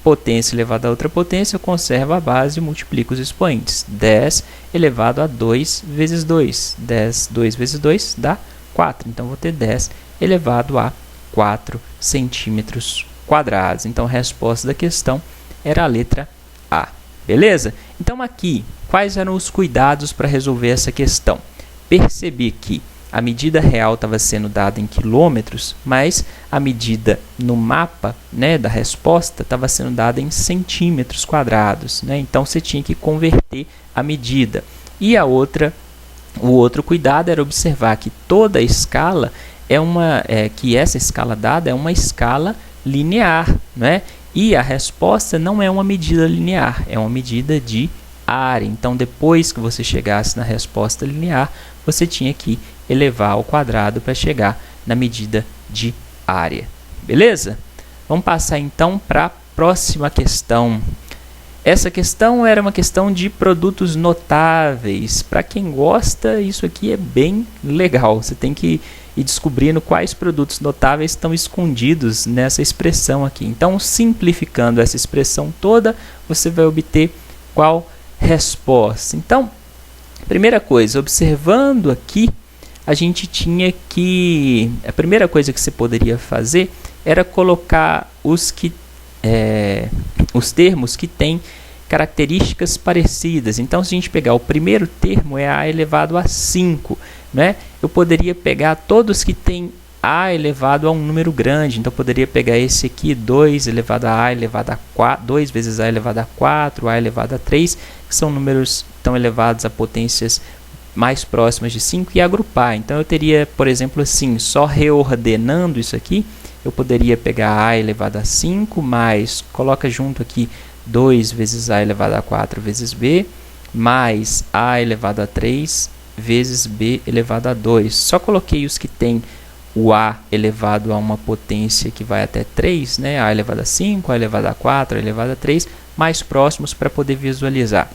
Potência elevada a outra potência, eu conservo a base e multiplico os expoentes. 10 elevado a 2 vezes 2. 2 vezes 2 dá 4. Então, vou ter 10 elevado a 4 centímetros quadrados. Então, a resposta da questão era a letra A. Beleza? Então, aqui, quais eram os cuidados para resolver essa questão? Percebi que a medida real estava sendo dada em quilômetros, mas a medida no mapa, né, da resposta estava sendo dada em centímetros quadrados, né? Então, você tinha que converter a medida. E o outro cuidado era observar que toda a escala que essa escala dada é uma escala linear, né? E a resposta não é uma medida linear, é uma medida de área. Então, depois que você chegasse na resposta linear, você tinha que elevar ao quadrado para chegar na medida de área. Beleza? Vamos passar então para a próxima questão. Essa questão era uma questão de produtos notáveis. Para quem gosta, isso aqui é bem legal. Você tem que ir descobrindo quais produtos notáveis estão escondidos nessa expressão aqui. Então, simplificando essa expressão toda, você vai obter qual resposta. Então, primeira coisa, observando aqui, a gente tinha que... A primeira coisa que você poderia fazer era colocar os termos que têm características parecidas. Então, se a gente pegar o primeiro termo, é a elevado a 5, né? Eu poderia pegar todos que têm a elevado a um número grande. Então, eu poderia pegar esse aqui, 2 elevado a elevado a 4, 2 vezes a elevado a 4, a elevado a 3, que são números tão elevados a potências mais próximas de 5, e agrupar. Então, eu teria, por exemplo, assim, só reordenando isso aqui, eu poderia pegar a elevado a 5, mais, coloca junto aqui 2 vezes a elevado a 4 vezes b, mais a elevado a 3 vezes b elevado a 2. Só coloquei os que têm o a elevado a uma potência que vai até 3, né? A elevado a 5, a elevado a 4, a elevado a 3, mais próximos para poder visualizar.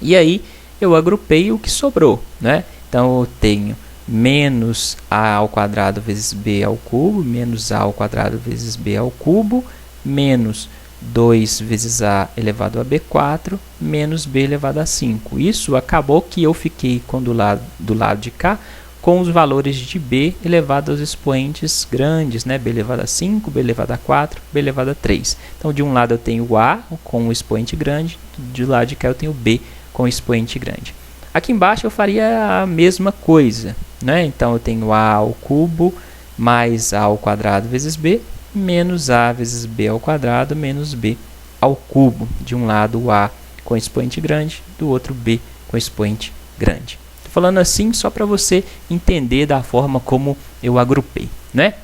E aí, eu agrupei o que sobrou, né? Então, eu tenho menos a ao quadrado vezes b ao cubo, menos a ao quadrado vezes b ao cubo, menos 2 vezes a elevado a b4, menos b elevado a 5. Isso acabou que eu fiquei do lado de cá com os valores de b elevado aos expoentes grandes, né? B elevado a 5, b elevado a 4, b elevado a 3. Então, de um lado eu tenho o a com o expoente grande, do lado de cá eu tenho o b com o expoente grande. Aqui embaixo eu faria a mesma coisa, né? Então, eu tenho a ao cubo mais a ao quadrado vezes b, menos a vezes b ao quadrado, menos b ao cubo. De um lado o a com expoente grande, do outro b com expoente grande. Estou falando assim só para você entender da forma como eu agrupei, né?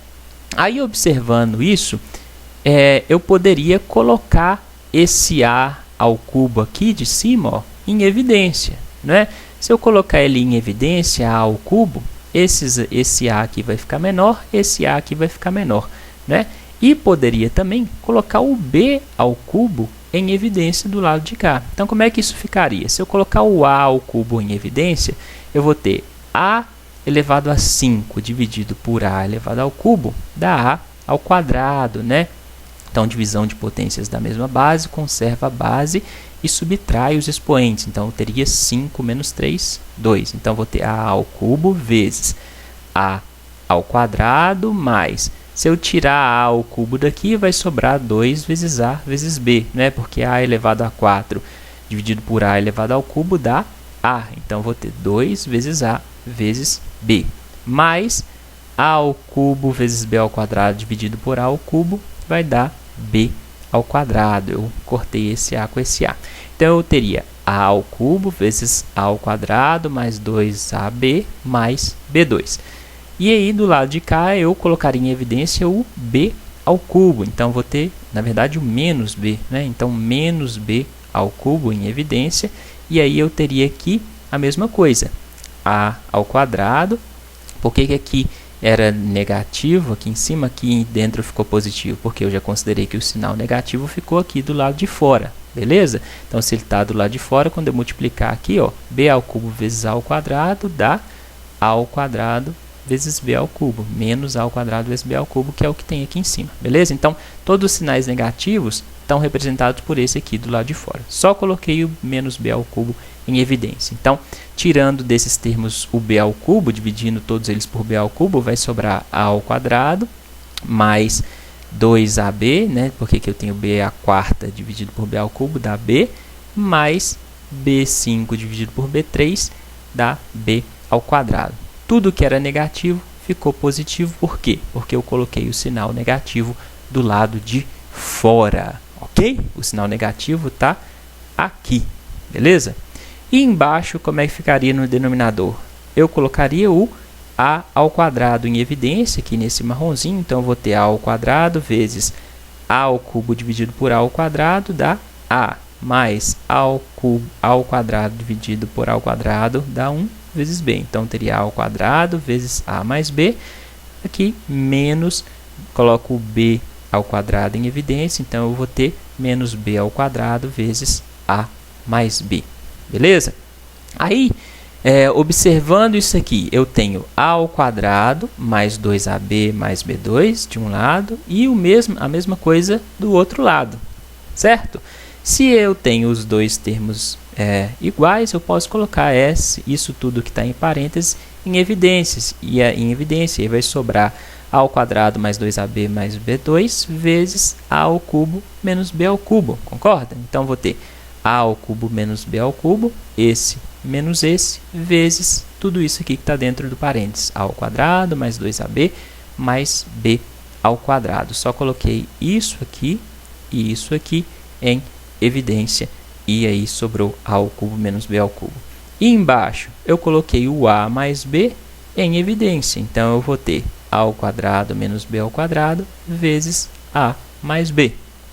Aí, observando isso, eu poderia colocar esse a ao cubo aqui de cima, ó, em evidência, né? Se eu colocar ele em evidência, a ao cubo, esse a aqui vai ficar menor, esse a aqui vai ficar menor, né? E poderia também colocar o b ao cubo em evidência do lado de cá. Então, como é que isso ficaria? Se eu colocar o a ao cubo em evidência, eu vou ter a elevado a 5 dividido por a elevado ao cubo, dá a ao quadrado, né? Então, divisão de potências da mesma base, conserva a base e subtrai os expoentes. Então, eu teria 5 menos 3, 2. Então, vou ter a ao cubo vezes a ao quadrado mais... Se eu tirar a ao cubo daqui, vai sobrar 2 vezes a vezes b, né? Porque a elevado a 4 dividido por a elevado ao cubo dá a. Então, vou ter 2 vezes a vezes b. Mais a ao cubo vezes b ao quadrado dividido por a ao cubo vai dar b ao quadrado. Eu cortei esse a com esse a. Então, eu teria a ao cubo vezes a ao quadrado mais 2ab mais b2. E aí, do lado de cá, eu colocaria em evidência o b ao cubo. Então, vou ter, na verdade, o menos b, né? Então, menos b ao cubo em evidência. E aí, eu teria aqui a mesma coisa. A ao quadrado. Por que aqui era negativo? Aqui em cima, aqui dentro ficou positivo. Porque eu já considerei que o sinal negativo ficou aqui do lado de fora, beleza? Então, se ele está do lado de fora, quando eu multiplicar aqui, ó, b ao cubo vezes a ao quadrado dá a ao quadrado vezes b ao cubo, menos a ao quadrado vezes b ao cubo, que é o que tem aqui em cima, beleza? Então, todos os sinais negativos estão representados por esse aqui do lado de fora. Só coloquei o menos b ao cubo em evidência. Então, tirando desses termos o b ao cubo, dividindo todos eles por b ao cubo, vai sobrar a ao quadrado mais 2ab, né? Porque aqui eu tenho b à quarta dividido por b ao cubo, dá b, mais b5 dividido por b3, dá b ao quadrado. Tudo que era negativo ficou positivo. Por quê? Porque eu coloquei o sinal negativo do lado de fora, ok? O sinal negativo está aqui, beleza? E embaixo, como é que ficaria no denominador? Eu colocaria o a ao quadrado em evidência, aqui nesse marronzinho. Então, eu vou ter a ao quadrado vezes a ao cubo dividido por a ao quadrado, dá a, mais a ao quadrado dividido por a ao quadrado, dá 1 vezes b. Então, teria a ao quadrado vezes a mais b, aqui, menos, coloco o b ao quadrado em evidência, então eu vou ter menos b ao quadrado vezes a mais b, beleza? Aí, observando isso aqui, eu tenho a ao quadrado mais 2ab mais b2 de um lado e a mesma coisa do outro lado, certo? Se eu tenho os dois termos iguais, eu posso colocar isso tudo que está em parênteses em evidências. E aí vai sobrar a ao quadrado mais 2ab mais b2 vezes a ao cubo menos b ao cubo, concorda? Então, vou ter a ao cubo menos b ao cubo, esse menos esse, vezes tudo isso aqui que está dentro do parênteses, a ao quadrado mais 2ab mais b ao quadrado. Só coloquei isso aqui e isso aqui em evidência, e aí sobrou a ao cubo menos b ao cubo. E embaixo eu coloquei o a mais b em evidência, então eu vou ter a ao quadrado menos b ao quadrado vezes a mais b,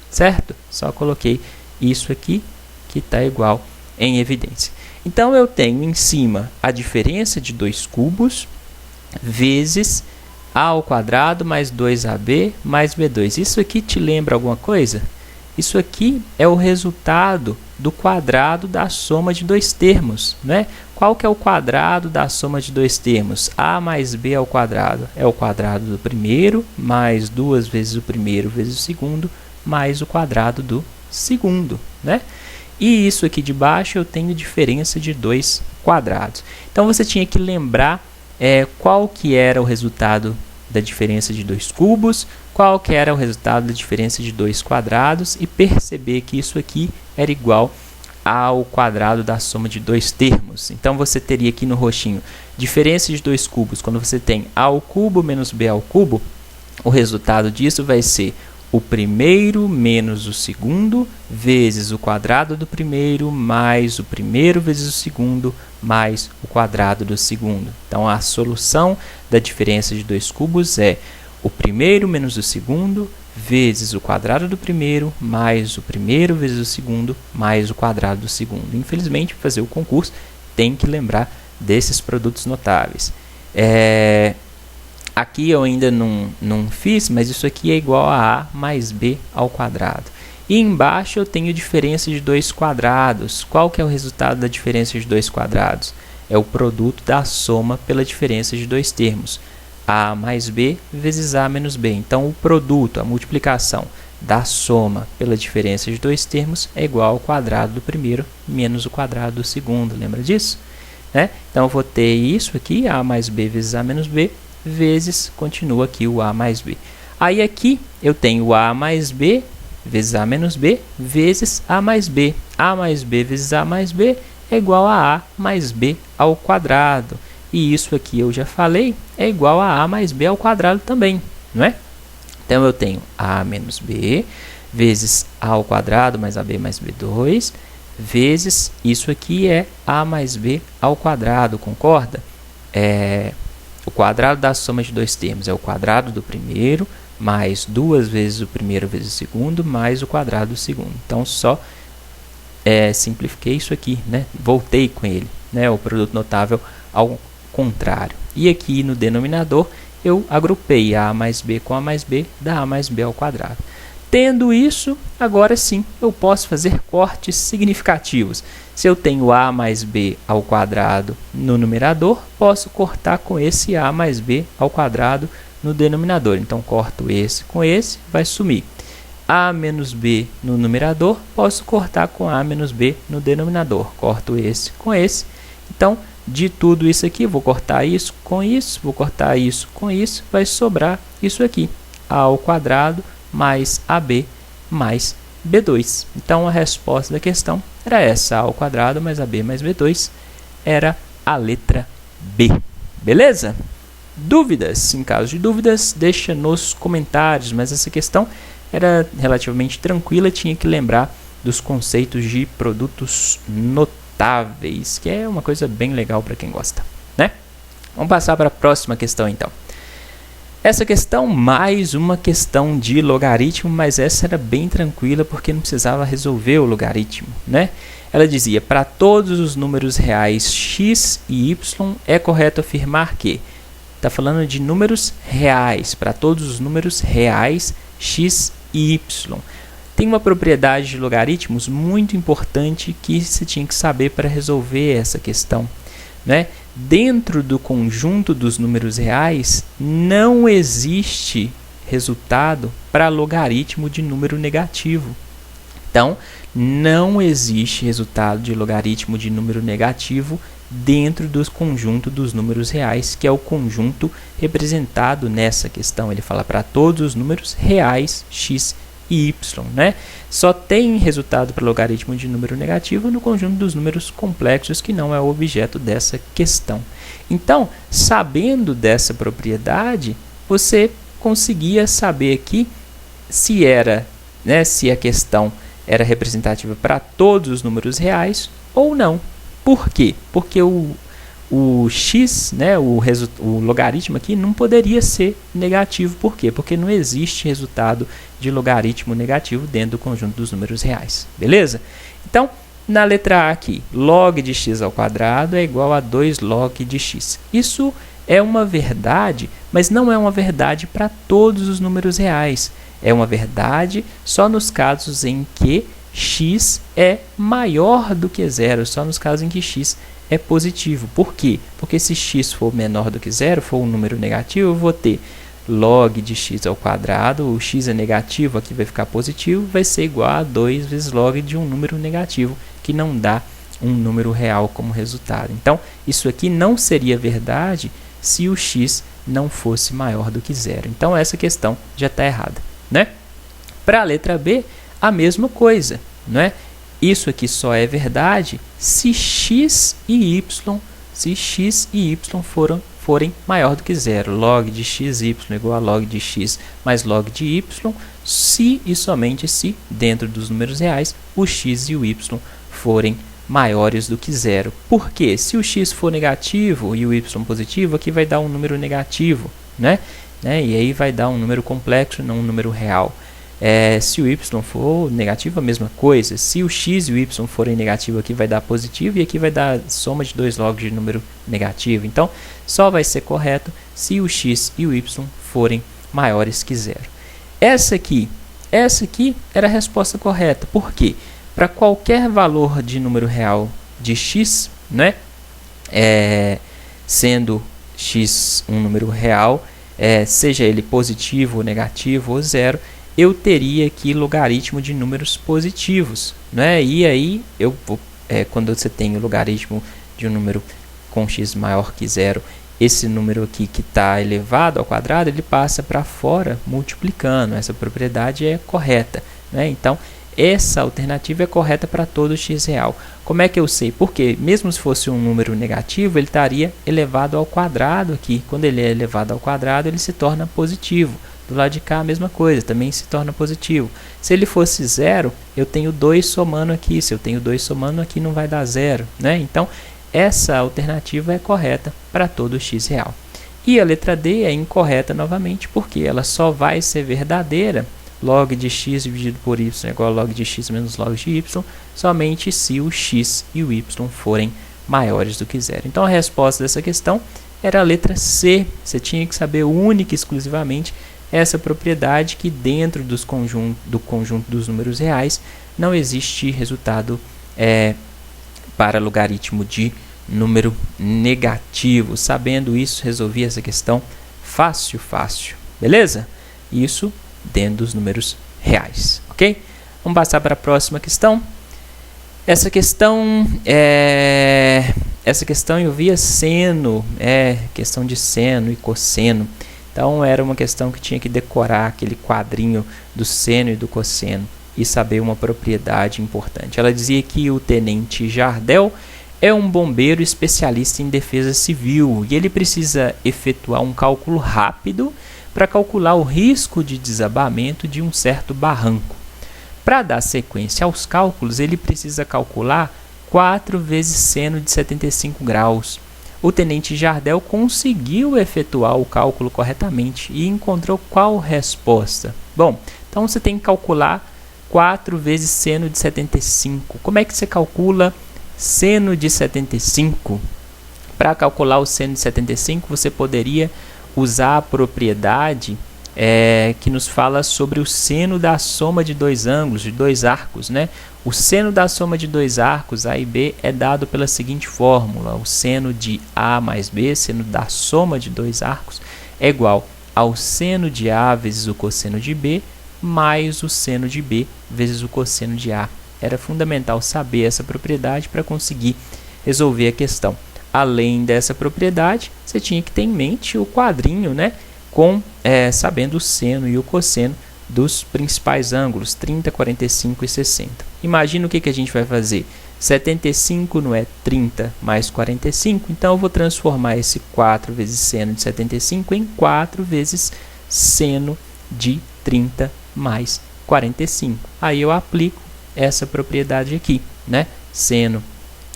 certo? Só coloquei isso aqui que está igual em evidência. Então, eu tenho em cima a diferença de dois cubos vezes a ao quadrado mais 2ab mais b2. Isso aqui te lembra alguma coisa? Isso aqui é o resultado do quadrado da soma de dois termos, né? Qual que é o quadrado da soma de dois termos? A mais b ao quadrado é o quadrado do primeiro, mais 2 vezes o primeiro vezes o segundo, mais o quadrado do segundo, né? E isso aqui de baixo eu tenho diferença de dois quadrados. Então, você tinha que lembrar qual que era o resultado da diferença de dois cubos, qual que era o resultado da diferença de dois quadrados e perceber que isso aqui era igual ao quadrado da soma de dois termos. Então, você teria aqui no roxinho diferença de dois cubos. Quando você tem a ao cubo menos b ao cubo, o resultado disso vai ser o primeiro menos o segundo vezes o quadrado do primeiro mais o primeiro vezes o segundo mais o quadrado do segundo. Então, a solução da diferença de dois cubos é o primeiro menos o segundo vezes o quadrado do primeiro mais o primeiro vezes o segundo mais o quadrado do segundo. Infelizmente, para fazer o concurso, tem que lembrar desses produtos notáveis. Aqui eu ainda não fiz, mas isso aqui é igual a mais b ao quadrado. E embaixo eu tenho diferença de dois quadrados. Qual que é o resultado da diferença de dois quadrados? É o produto da soma pela diferença de dois termos. A mais b vezes a menos b. Então, o produto, a multiplicação da soma pela diferença de dois termos é igual ao quadrado do primeiro menos o quadrado do segundo. Lembra disso? Então, eu vou ter isso aqui, a mais b vezes a menos b, vezes, continua aqui o a mais b. Aí aqui eu tenho o a mais b vezes a menos b vezes a mais b. A mais b vezes a mais b é igual a mais b ao quadrado. E isso aqui eu já falei, é igual a mais b ao quadrado também, não é? Então, eu tenho a menos b vezes a ao quadrado mais ab mais b2 vezes, isso aqui é a mais b ao quadrado, concorda? O quadrado da soma de dois termos é o quadrado do primeiro, mais 2 vezes o primeiro vezes o segundo, mais o quadrado do segundo. Então, só simplifiquei isso aqui, né? Voltei com ele, né? O produto notável ao contrário. E aqui no denominador, eu agrupei a mais b com a mais b, dá a mais b ao quadrado. Tendo isso, agora sim, eu posso fazer cortes significativos. Se eu tenho a mais b ao quadrado no numerador, posso cortar com esse a mais b ao quadrado no denominador. Então, corto esse com esse, vai sumir. A menos b no numerador, posso cortar com a menos b no denominador. Corto esse com esse. Então, de tudo isso aqui, vou cortar isso com isso, vou cortar isso com isso, vai sobrar isso aqui. A ao quadrado mais AB mais B2. Então, a resposta da questão era essa. A ao quadrado mais AB mais B2 era a letra B. Beleza? Dúvidas? Em caso de dúvidas, deixa nos comentários. Mas essa questão era relativamente tranquila. Tinha que lembrar dos conceitos de produtos notáveis, que é uma coisa bem legal para quem gosta, né? Vamos passar para a próxima questão, então. Essa questão, mais uma questão de logaritmo, mas essa era bem tranquila porque não precisava resolver o logaritmo, né? Ela dizia, para todos os números reais x e y, é correto afirmar que... Está falando de números reais, para todos os números reais x e y. Tem uma propriedade de logaritmos muito importante que você tinha que saber para resolver essa questão, né? Dentro do conjunto dos números reais, não existe resultado para logaritmo de número negativo. Então, não existe resultado de logaritmo de número negativo dentro do conjunto dos números reais, que é o conjunto representado nessa questão. Ele fala para todos os números reais, x e y, né? Só tem resultado para logaritmo de número negativo no conjunto dos números complexos, que não é o objeto dessa questão. Então, sabendo dessa propriedade, você conseguia saber aqui se era, né, se a questão era representativa para todos os números reais ou não. Por quê? Porque o x, né, o logaritmo aqui não poderia ser negativo. Por quê? Porque não existe resultado de logaritmo negativo dentro do conjunto dos números reais. Beleza? Então, na letra A aqui, log de x ao quadrado é igual a 2 log de x. Isso é uma verdade, mas não é uma verdade para todos os números reais. É uma verdade só nos casos em que x é maior do que zero, só nos casos em que x é positivo. Por quê? Porque se x for menor do que zero, for um número negativo, eu vou ter log de x ao quadrado, o x é negativo, aqui vai ficar positivo, vai ser igual a 2 vezes log de um número negativo, que não dá um número real como resultado. Então, isso aqui não seria verdade se o x não fosse maior do que zero. Então, essa questão já está errada, né? Para a letra B, a mesma coisa, né? Isso aqui só é verdade se x e y forem maior do que zero. Log de x, y igual a log de x mais log de y, se e somente se, dentro dos números reais, o x e o y forem maiores do que zero. Por quê? Se o x for negativo e o y positivo, aqui vai dar um número negativo, né? E aí vai dar um número complexo, não um número real. Se o y for negativo, a mesma coisa. Se o x e o y forem negativos, aqui vai dar positivo e aqui vai dar soma de 2 log de número negativo. Então, só vai ser correto se o x e o y forem maiores que zero. Essa aqui era a resposta correta. Por quê? Para qualquer valor de número real de x, né? Sendo x um número real, seja ele positivo ou negativo ou zero, eu teria aqui logaritmo de números positivos, né? E aí, quando você tem o logaritmo de um número com x maior que zero, esse número aqui que está elevado ao quadrado, ele passa para fora multiplicando. Essa propriedade é correta, né? Então, essa alternativa é correta para todo x real. Como é que eu sei? Porque mesmo se fosse um número negativo, ele estaria elevado ao quadrado aqui. Quando ele é elevado ao quadrado, ele se torna positivo. Do lado de cá, a mesma coisa, também se torna positivo. Se ele fosse zero, eu tenho 2 somando aqui. Se eu tenho 2 somando aqui, não vai dar zero, né? Então, essa alternativa é correta para todo x real. E a letra D é incorreta novamente, porque ela só vai ser verdadeira, log de x dividido por y é igual a log de x menos log de y, somente se o x e o y forem maiores do que zero. Então, a resposta dessa questão era a letra C. Você tinha que saber única e exclusivamente essa propriedade que dentro do conjunto dos números reais não existe resultado para logaritmo de número negativo. Sabendo isso, resolvi essa questão fácil. Beleza? Isso dentro dos números reais, ok? Vamos passar para a próxima questão. Essa questão envolvia seno, questão de seno e cosseno. Então era uma questão que tinha que decorar aquele quadrinho do seno e do cosseno e saber uma propriedade importante. Ela dizia que o tenente Jardel é um bombeiro especialista em defesa civil e ele precisa efetuar um cálculo rápido para calcular o risco de desabamento de um certo barranco. Para dar sequência aos cálculos, ele precisa calcular 4 vezes seno de 75 graus. O tenente Jardel conseguiu efetuar o cálculo corretamente e encontrou qual resposta? Bom, então você tem que calcular 4 vezes seno de 75. Como é que você calcula seno de 75? Para calcular o seno de 75, você poderia usar a propriedade que nos fala sobre o seno da soma de dois ângulos, de dois arcos, né? O seno da soma de dois arcos, A e B, é dado pela seguinte fórmula: o seno de A mais B, seno da soma de dois arcos, é igual ao seno de A vezes o cosseno de B, mais o seno de B vezes o cosseno de A. Era fundamental saber essa propriedade para conseguir resolver a questão. Além dessa propriedade, você tinha que ter em mente o quadrinho, né? Sabendo o seno e o cosseno dos principais ângulos, 30, 45 e 60. Imagina o que a gente vai fazer. 75 não é 30 mais 45, então eu vou transformar esse 4 vezes seno de 75 em 4 vezes seno de 30 mais 45. Aí eu aplico essa propriedade aqui, né? Seno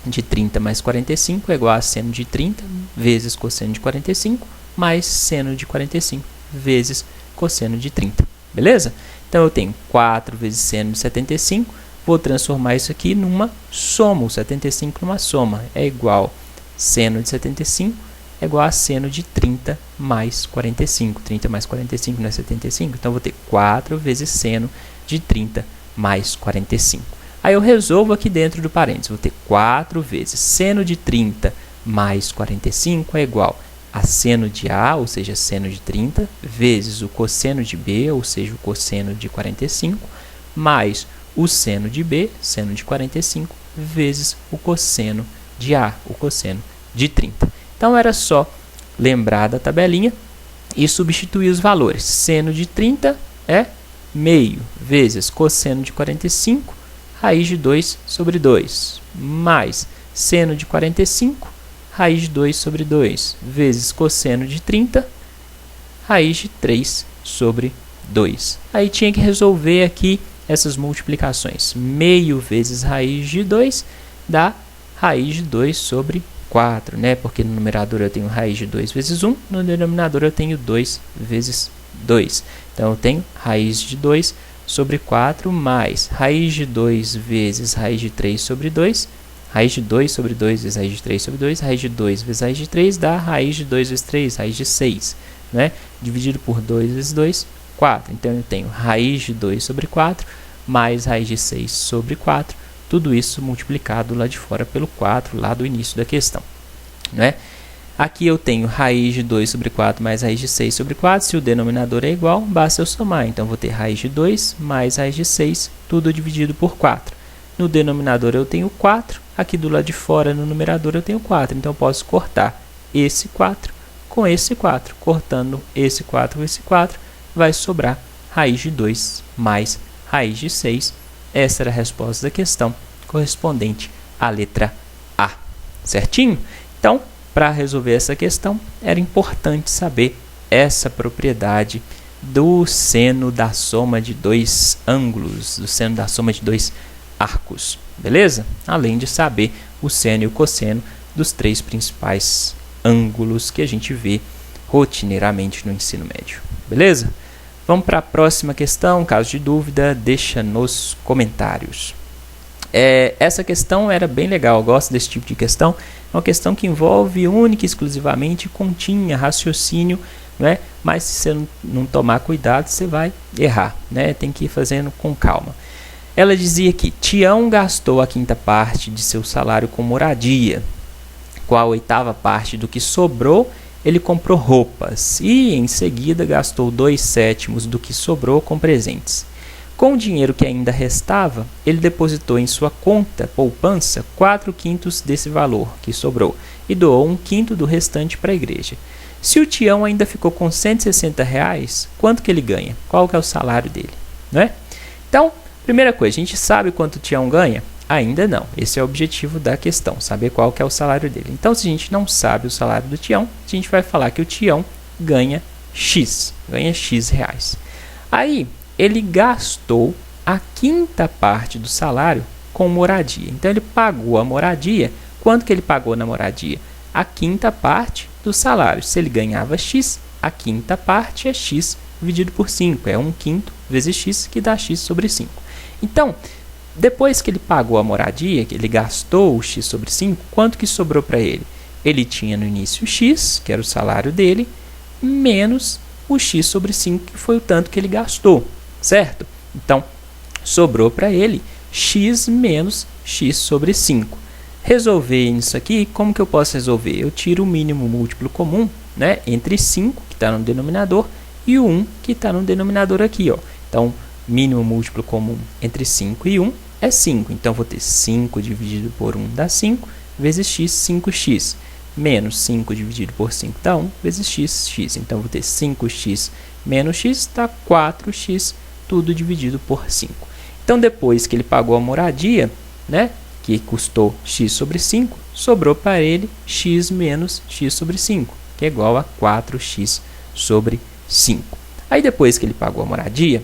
de 30 mais 45 é igual a seno de 30 vezes cosseno de 45 mais seno de 45 vezes cosseno de 30. Beleza? Então eu tenho 4 vezes seno de 75, vou transformar isso aqui numa soma, o 75 numa soma, é igual seno de 75 é igual a seno de 30 mais 45. 30 mais 45 não é 75, então eu vou ter 4 vezes seno de 30 mais 45. Aí eu resolvo aqui dentro do parênteses, vou ter 4 vezes seno de 30 mais 45 é igual a seno de A, ou seja, seno de 30, vezes o cosseno de B, ou seja, o cosseno de 45, mais o seno de B, seno de 45, vezes o cosseno de A, o cosseno de 30. Então, era só lembrar da tabelinha e substituir os valores. Seno de 30 é meio, vezes cosseno de 45, raiz de 2 sobre 2, mais seno de 45, raiz de 2 sobre 2, vezes cosseno de 30, raiz de 3 sobre 2. Aí tinha que resolver aqui essas multiplicações. Meio vezes raiz de 2 dá raiz de 2 sobre 4, né? Porque no numerador eu tenho raiz de 2 vezes 1, no denominador eu tenho 2 vezes 2. Então, eu tenho raiz de 2 sobre 4 mais raiz de 2 vezes raiz de 3 sobre 2, raiz de 2 sobre 2 vezes raiz de 3 sobre 2, raiz de 2 vezes raiz de 3 dá raiz de 2 vezes 3, raiz de 6, né? Dividido por 2 vezes 2, 4. Então, eu tenho raiz de 2 sobre 4 mais raiz de 6 sobre 4, tudo isso multiplicado lá de fora pelo 4, lá do início da questão, né? Aqui eu tenho raiz de 2 sobre 4 mais raiz de 6 sobre 4. Se o denominador é igual, basta eu somar. Então, vou ter raiz de 2 mais raiz de 6, tudo dividido por 4. No denominador eu tenho 4. Aqui do lado de fora, no numerador, eu tenho 4. Então, eu posso cortar esse 4 com esse 4. Cortando esse 4 com esse 4, vai sobrar raiz de 2 mais raiz de 6. Essa era a resposta da questão correspondente à letra A. Certinho? Então, para resolver essa questão, era importante saber essa propriedade do seno da soma de dois ângulos, do seno da soma de dois arcos, beleza? Além de saber o seno e o cosseno dos três principais ângulos que a gente vê rotineiramente no ensino médio, beleza? Vamos para a próxima questão. Caso de dúvida, deixa nos comentários. Essa questão era bem legal, eu gosto desse tipo de questão. É uma questão que envolve única e exclusivamente continha raciocínio né? Mas se você não tomar cuidado, você vai errar, né? Tem que ir fazendo com calma. Ela dizia que Tião gastou a quinta parte de seu salário com moradia. Com a oitava parte do que sobrou, ele comprou roupas e, em seguida, gastou 2/7 do que sobrou com presentes. Com o dinheiro que ainda restava, ele depositou em sua conta poupança 4/5 desse valor que sobrou e doou 1/5 do restante para a igreja. Se o Tião ainda ficou com R$160, quanto que ele ganha? Qual que é o salário dele? Né? Então, primeira coisa, a gente sabe quanto o Tião ganha? Ainda não. Esse é o objetivo da questão, saber qual que é o salário dele. Então, se a gente não sabe o salário do Tião, a gente vai falar que o Tião ganha X reais. Aí, ele gastou a quinta parte do salário com moradia. Então, ele pagou a moradia. Quanto que ele pagou na moradia? A quinta parte do salário. Se ele ganhava X, a quinta parte é X dividido por 5. É 1/5 vezes X, que dá X sobre 5. Então, depois que ele pagou a moradia, que ele gastou o X sobre 5, quanto que sobrou para ele? Ele tinha no início X, que era o salário dele, menos o X sobre 5, que foi o tanto que ele gastou, certo? Então, sobrou para ele X menos X sobre 5. Resolver isso aqui, como que eu posso resolver? Eu tiro o mínimo múltiplo comum, né, entre 5, que está no denominador, e o 1, que está no denominador aqui. Ó. Então, mínimo múltiplo comum entre 5 e 1 é 5. Então, vou ter 5 dividido por 1 dá 5, vezes x, 5x. Menos 5 dividido por 5 dá 1, vezes x, x. Então, vou ter 5x menos x dá 4x, tudo dividido por 5. Então, depois que ele pagou a moradia, né, que custou x sobre 5, sobrou para ele x menos x sobre 5, que é igual a 4x sobre 5. Aí, depois que ele pagou a moradia,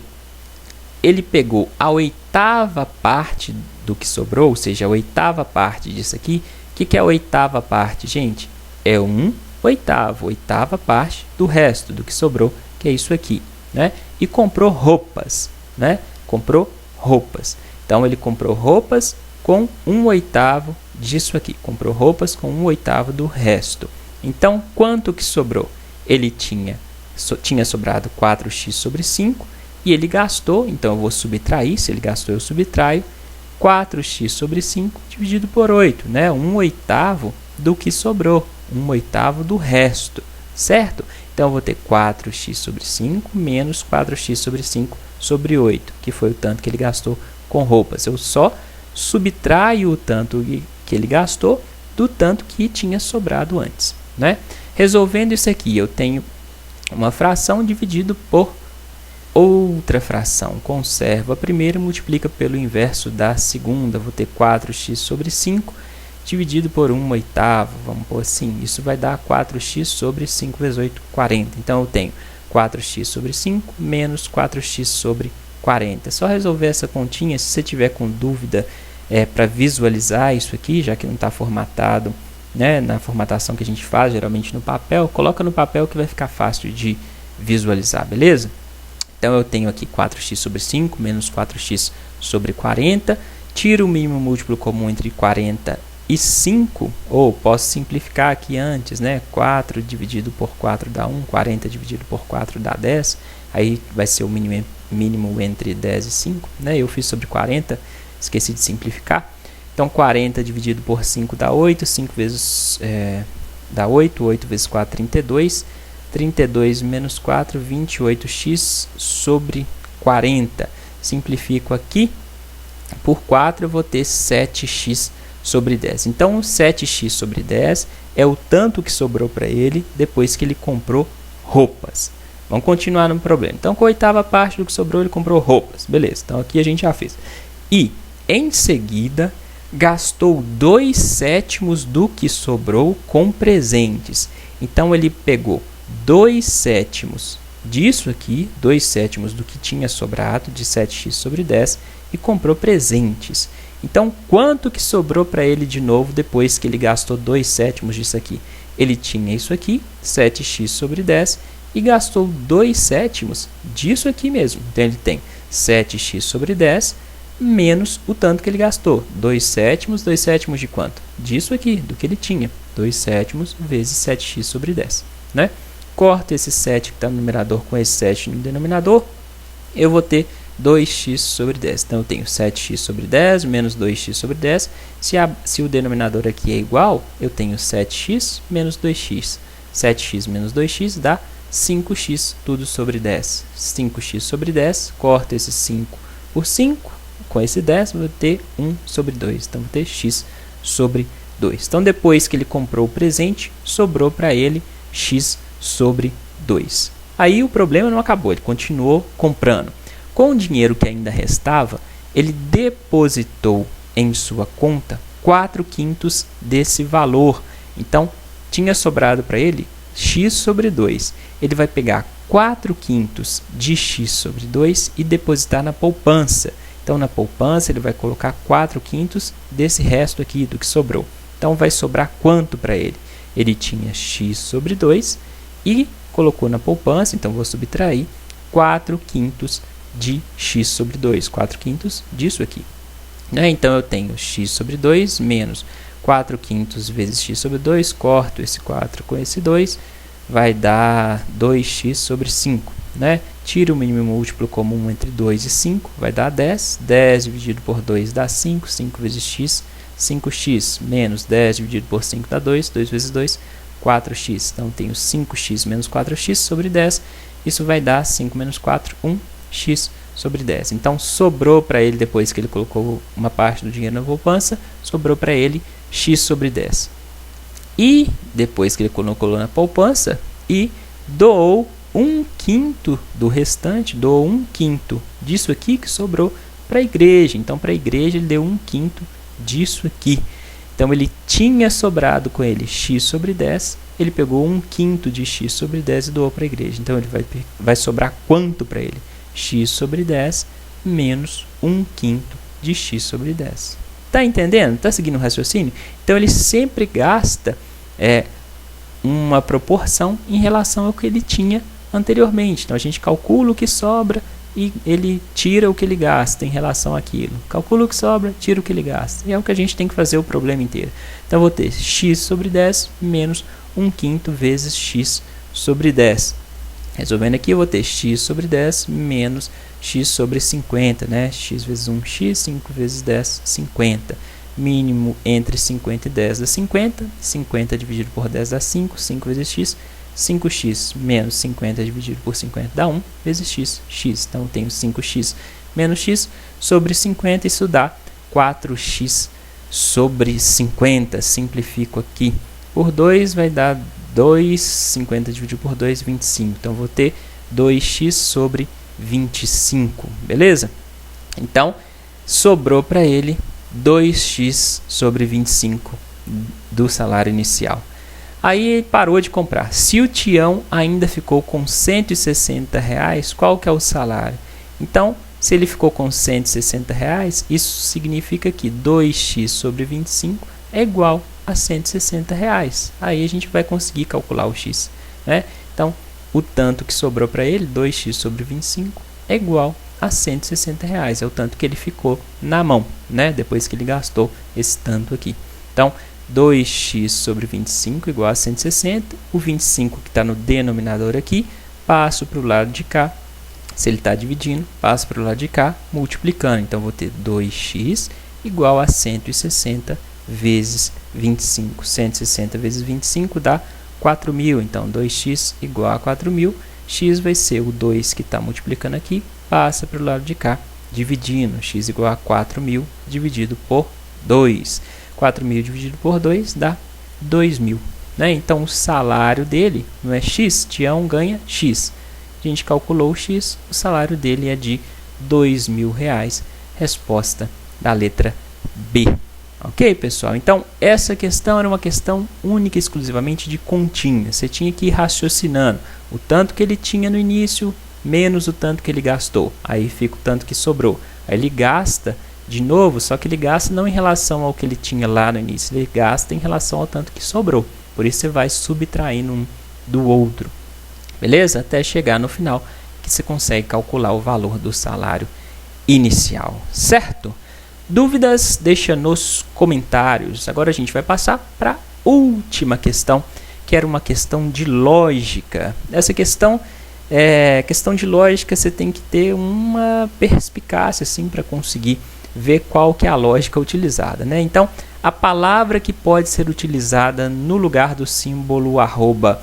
ele pegou a oitava parte do que sobrou, ou seja, a oitava parte disso aqui. O que é a oitava parte, gente? É 1/8, oitava parte do resto, do que sobrou, que é isso aqui, né? E comprou roupas, né? Comprou roupas. Então, ele comprou roupas com 1/8 disso aqui. Comprou roupas com 1/8 do resto. Então, quanto que sobrou? Ele tinha sobrado 4x sobre 5 e ele gastou, então eu vou subtrair, se ele gastou eu subtraio, 4x sobre 5 dividido por 8, né? 1/8 do que sobrou, 1/8 do resto, certo? Então, eu vou ter 4x sobre 5 menos 4x sobre 5 sobre 8, que foi o tanto que ele gastou com roupas. Eu só subtraio o tanto que ele gastou do tanto que tinha sobrado antes, né? Resolvendo isso aqui, eu tenho uma fração dividido por outra fração. Conservo a primeira e multiplica pelo inverso da segunda. Vou ter 4x sobre 5 dividido por 1/8. Vamos pôr assim. Isso vai dar 4x sobre 5 vezes 8, 40. Então, eu tenho 4x sobre 5 menos 4x sobre 40. É só resolver essa continha. Se você tiver com dúvida para visualizar isso aqui, já que não está formatado, né, na formatação que a gente faz, geralmente no papel, coloca no papel que vai ficar fácil de visualizar, beleza? Então, eu tenho aqui 4x sobre 5 menos 4x sobre 40. Tiro o mínimo múltiplo comum entre 40 e 5. Ou posso simplificar aqui antes, né? 4 dividido por 4 dá 1. 40 dividido por 4 dá 10. Aí vai ser o mínimo entre 10 e 5. Né? Eu fiz sobre 40. Esqueci de simplificar. Então, 40 dividido por 5 dá 8. 5 vezes dá 8. 8 vezes 4, 32. 32 menos 4, 28x sobre 40. Simplifico aqui. Por 4 eu vou ter 7x sobre 10. Então, 7x sobre 10 é o tanto que sobrou para ele depois que ele comprou roupas. Vamos continuar no problema. Então, com a oitava parte do que sobrou, ele comprou roupas. Beleza, então aqui a gente já fez. E, em seguida, gastou 2/7 do que sobrou com presentes. Então, ele pegou 2/7 disso aqui, 2/7 do que tinha sobrado, de 7x sobre 10, e comprou presentes. Então, quanto que sobrou para ele de novo depois que ele gastou 2/7 disso aqui? Ele tinha isso aqui, 7x sobre 10, e gastou 2/7 disso aqui mesmo. Então, ele tem 7x sobre 10 menos o tanto que ele gastou. 2/7 de quanto? Disso aqui, do que ele tinha. 2/7 vezes 7x sobre 10, né? corto esse 7 que está no numerador com esse 7 no denominador, eu vou ter 2x sobre 10. Então, eu tenho 7x sobre 10 menos 2x sobre 10. Se o denominador aqui é igual, eu tenho 7x menos 2x. 7x menos 2x dá 5x, tudo sobre 10. 5x sobre 10, corto esse 5 por 5. Com esse 10, vou ter 1 sobre 2. Então, vou ter x sobre 2. Então, depois que ele comprou o presente, sobrou para ele x sobre 2. Aí, o problema não acabou, ele continuou comprando. Com o dinheiro que ainda restava, ele depositou em sua conta 4/5 desse valor. Então, tinha sobrado para ele x sobre 2. Ele vai pegar 4/5 de x sobre 2 e depositar na poupança. Então, na poupança, ele vai colocar 4/5 desse resto aqui, do que sobrou. Então, vai sobrar quanto para ele? Ele tinha x sobre 2 e colocou na poupança, então vou subtrair 4/5 de x sobre 2, 4/5 disso aqui. Então, eu tenho x sobre 2 menos 4/5 vezes x sobre 2, corto esse 4 com esse 2, vai dar 2x sobre 5. Tira o mínimo múltiplo comum entre 2 e 5, vai dar 10. 10 dividido por 2 dá 5, 5 vezes x, 5x menos 10 dividido por 5 dá 2, 2 vezes 2, 4x. Então, tenho 5x menos 4x sobre 10, isso vai dar 5 menos 4, 1x sobre 10. Então, sobrou para ele, depois que ele colocou uma parte do dinheiro na poupança, sobrou para ele x sobre 10. E, depois que ele colocou na poupança, e doou 1/5 do restante, doou 1/5 disso aqui que sobrou para a igreja. Então, para a igreja, ele deu 1/5 disso aqui. Então, ele tinha sobrado com ele x sobre 10, ele pegou 1/5 de x sobre 10 e doou para a igreja. Então, ele vai sobrar quanto para ele? X sobre 10 menos 1/5 de x sobre 10. Tá entendendo? Tá seguindo o raciocínio? Então, ele sempre gasta uma proporção em relação ao que ele tinha anteriormente. Então, a gente calcula o que sobra e ele tira o que ele gasta em relação àquilo. Calcula o que sobra, tira o que ele gasta. E é o que a gente tem que fazer o problema inteiro. Então, eu vou ter x sobre 10 menos 1/5 vezes x sobre 10. Resolvendo aqui, eu vou ter x sobre 10 menos x sobre 50. X vezes 1, x, 5 vezes 10, 50. Mínimo entre 50 e 10 dá 50. 50 dividido por 10 dá 5. 5 vezes x, 5x menos 50 dividido por 50 dá 1 vezes x, x. Então, eu tenho 5x menos x sobre 50, isso dá 4x sobre 50. Simplifico aqui por 2, vai dar 2, 50 dividido por 2, 25. Então, vou ter 2x sobre 25, beleza? Então, sobrou para ele 2x sobre 25 do salário inicial. Aí, ele parou de comprar. Se o Tião ainda ficou com R$160, qual que é o salário? Então, se ele ficou com R$160, isso significa que 2x sobre 25 é igual a R$160. Aí, a gente vai conseguir calcular o x. Então, o tanto que sobrou para ele, 2x sobre 25, é igual a R$160. É o tanto que ele ficou na mão, depois que ele gastou esse tanto aqui. Então, 2x sobre 25 igual a 160. O 25 que está no denominador aqui, passo para o lado de cá. Se ele está dividindo, passo para o lado de cá, multiplicando. Então, vou ter 2x igual a 160 vezes 25. 160 vezes 25 dá 4.000. Então, 2x igual a 4.000. X vai ser o 2 que está multiplicando aqui, passa para o lado de cá, dividindo. X igual a 4.000 dividido por 2. 4.000 dividido por 2 dá 2.000. Então, o salário dele não é x, Tião ganha x. A gente calculou o x, o salário dele é de R$2.000. Resposta da letra B. Ok, pessoal? Então, essa questão era uma questão única e exclusivamente de continha. Você tinha que ir raciocinando o tanto que ele tinha no início, menos o tanto que ele gastou. Aí fica o tanto que sobrou. Aí ele gasta de novo, só que ele gasta não em relação ao que ele tinha lá no início, ele gasta em relação ao tanto que sobrou. Por isso, você vai subtraindo um do outro. Beleza? Até chegar no final, que você consegue calcular o valor do salário inicial. Certo? Dúvidas? Deixa nos comentários. Agora a gente vai passar para a última questão, que era uma questão de lógica. Essa questão de lógica, você tem que ter uma perspicácia assim, para conseguir ver qual que é a lógica utilizada, né? Então, a palavra que pode ser utilizada no lugar do símbolo arroba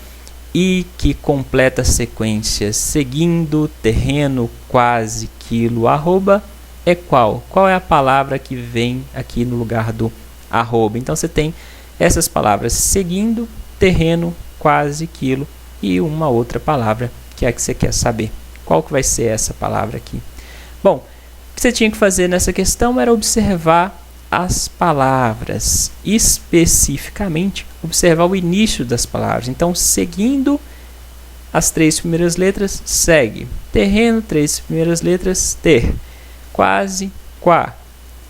e que completa a sequência seguindo, terreno, quase, quilo, arroba, é qual? Qual é a palavra que vem aqui no lugar do arroba? Então, você tem essas palavras seguindo, terreno, quase, quilo e uma outra palavra que é a que você quer saber. Qual que vai ser essa palavra aqui? Bom, o que você tinha que fazer nessa questão era observar as palavras, especificamente observar o início das palavras. Então, seguindo as 3 primeiras letras, segue. Terreno, 3 primeiras letras, ter. Quase, quá.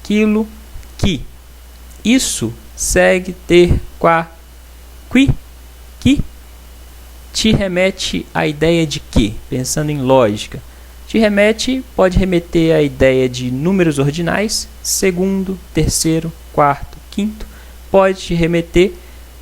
Quilo, qui. Isso segue, ter, quá, qui, que. Te remete à ideia de que, pensando em lógica. Te remete, pode remeter à ideia de números ordinais, segundo, terceiro, quarto, quinto. Pode te remeter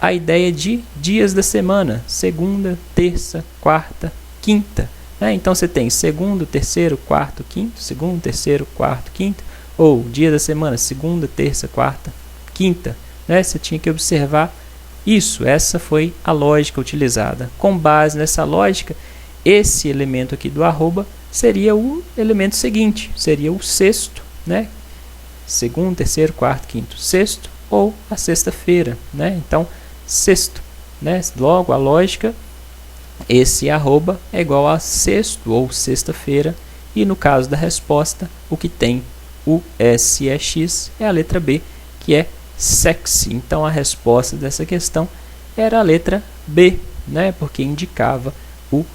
à ideia de dias da semana, segunda, terça, quarta, quinta. Então você tem segundo, terceiro, quarto, quinto, segundo, terceiro, quarto, quinto, ou dia da semana, segunda, terça, quarta, quinta. Você tinha que observar isso, essa foi a lógica utilizada. Com base nessa lógica, esse elemento aqui do arroba seria o elemento seguinte, seria o sexto, né? Segundo, terceiro, quarto, quinto, sexto, ou a sexta-feira, né? Então, sexto, né? Logo, a lógica, esse arroba é igual a sexto ou sexta-feira, e no caso da resposta, o que tem o SEX é a letra B, que é sexy. Então a resposta dessa questão era a letra B, né? Porque indicava o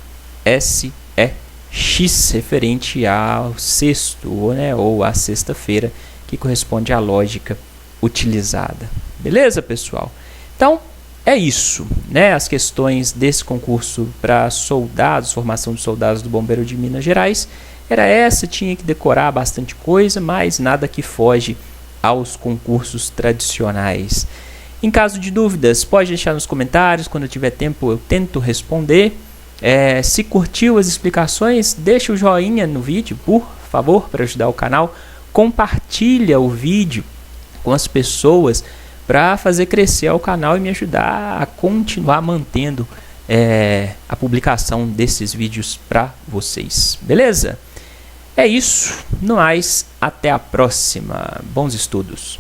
SEX referente ao sexto, né? Ou à sexta-feira, que corresponde à lógica utilizada. Beleza, pessoal? Então é isso, né? As questões desse concurso para soldados, formação de soldados do Bombeiro de Minas Gerais, era essa. Tinha que decorar bastante coisa, mas nada que foge aos concursos tradicionais. Em caso de dúvidas, pode deixar nos comentários. Quando eu tiver tempo, eu tento responder. Se curtiu as explicações, deixa o joinha no vídeo, por favor, para ajudar o canal. Compartilha o vídeo com as pessoas para fazer crescer o canal e me ajudar a continuar mantendo a publicação desses vídeos para vocês. Beleza? É isso, no mais, até a próxima. Bons estudos!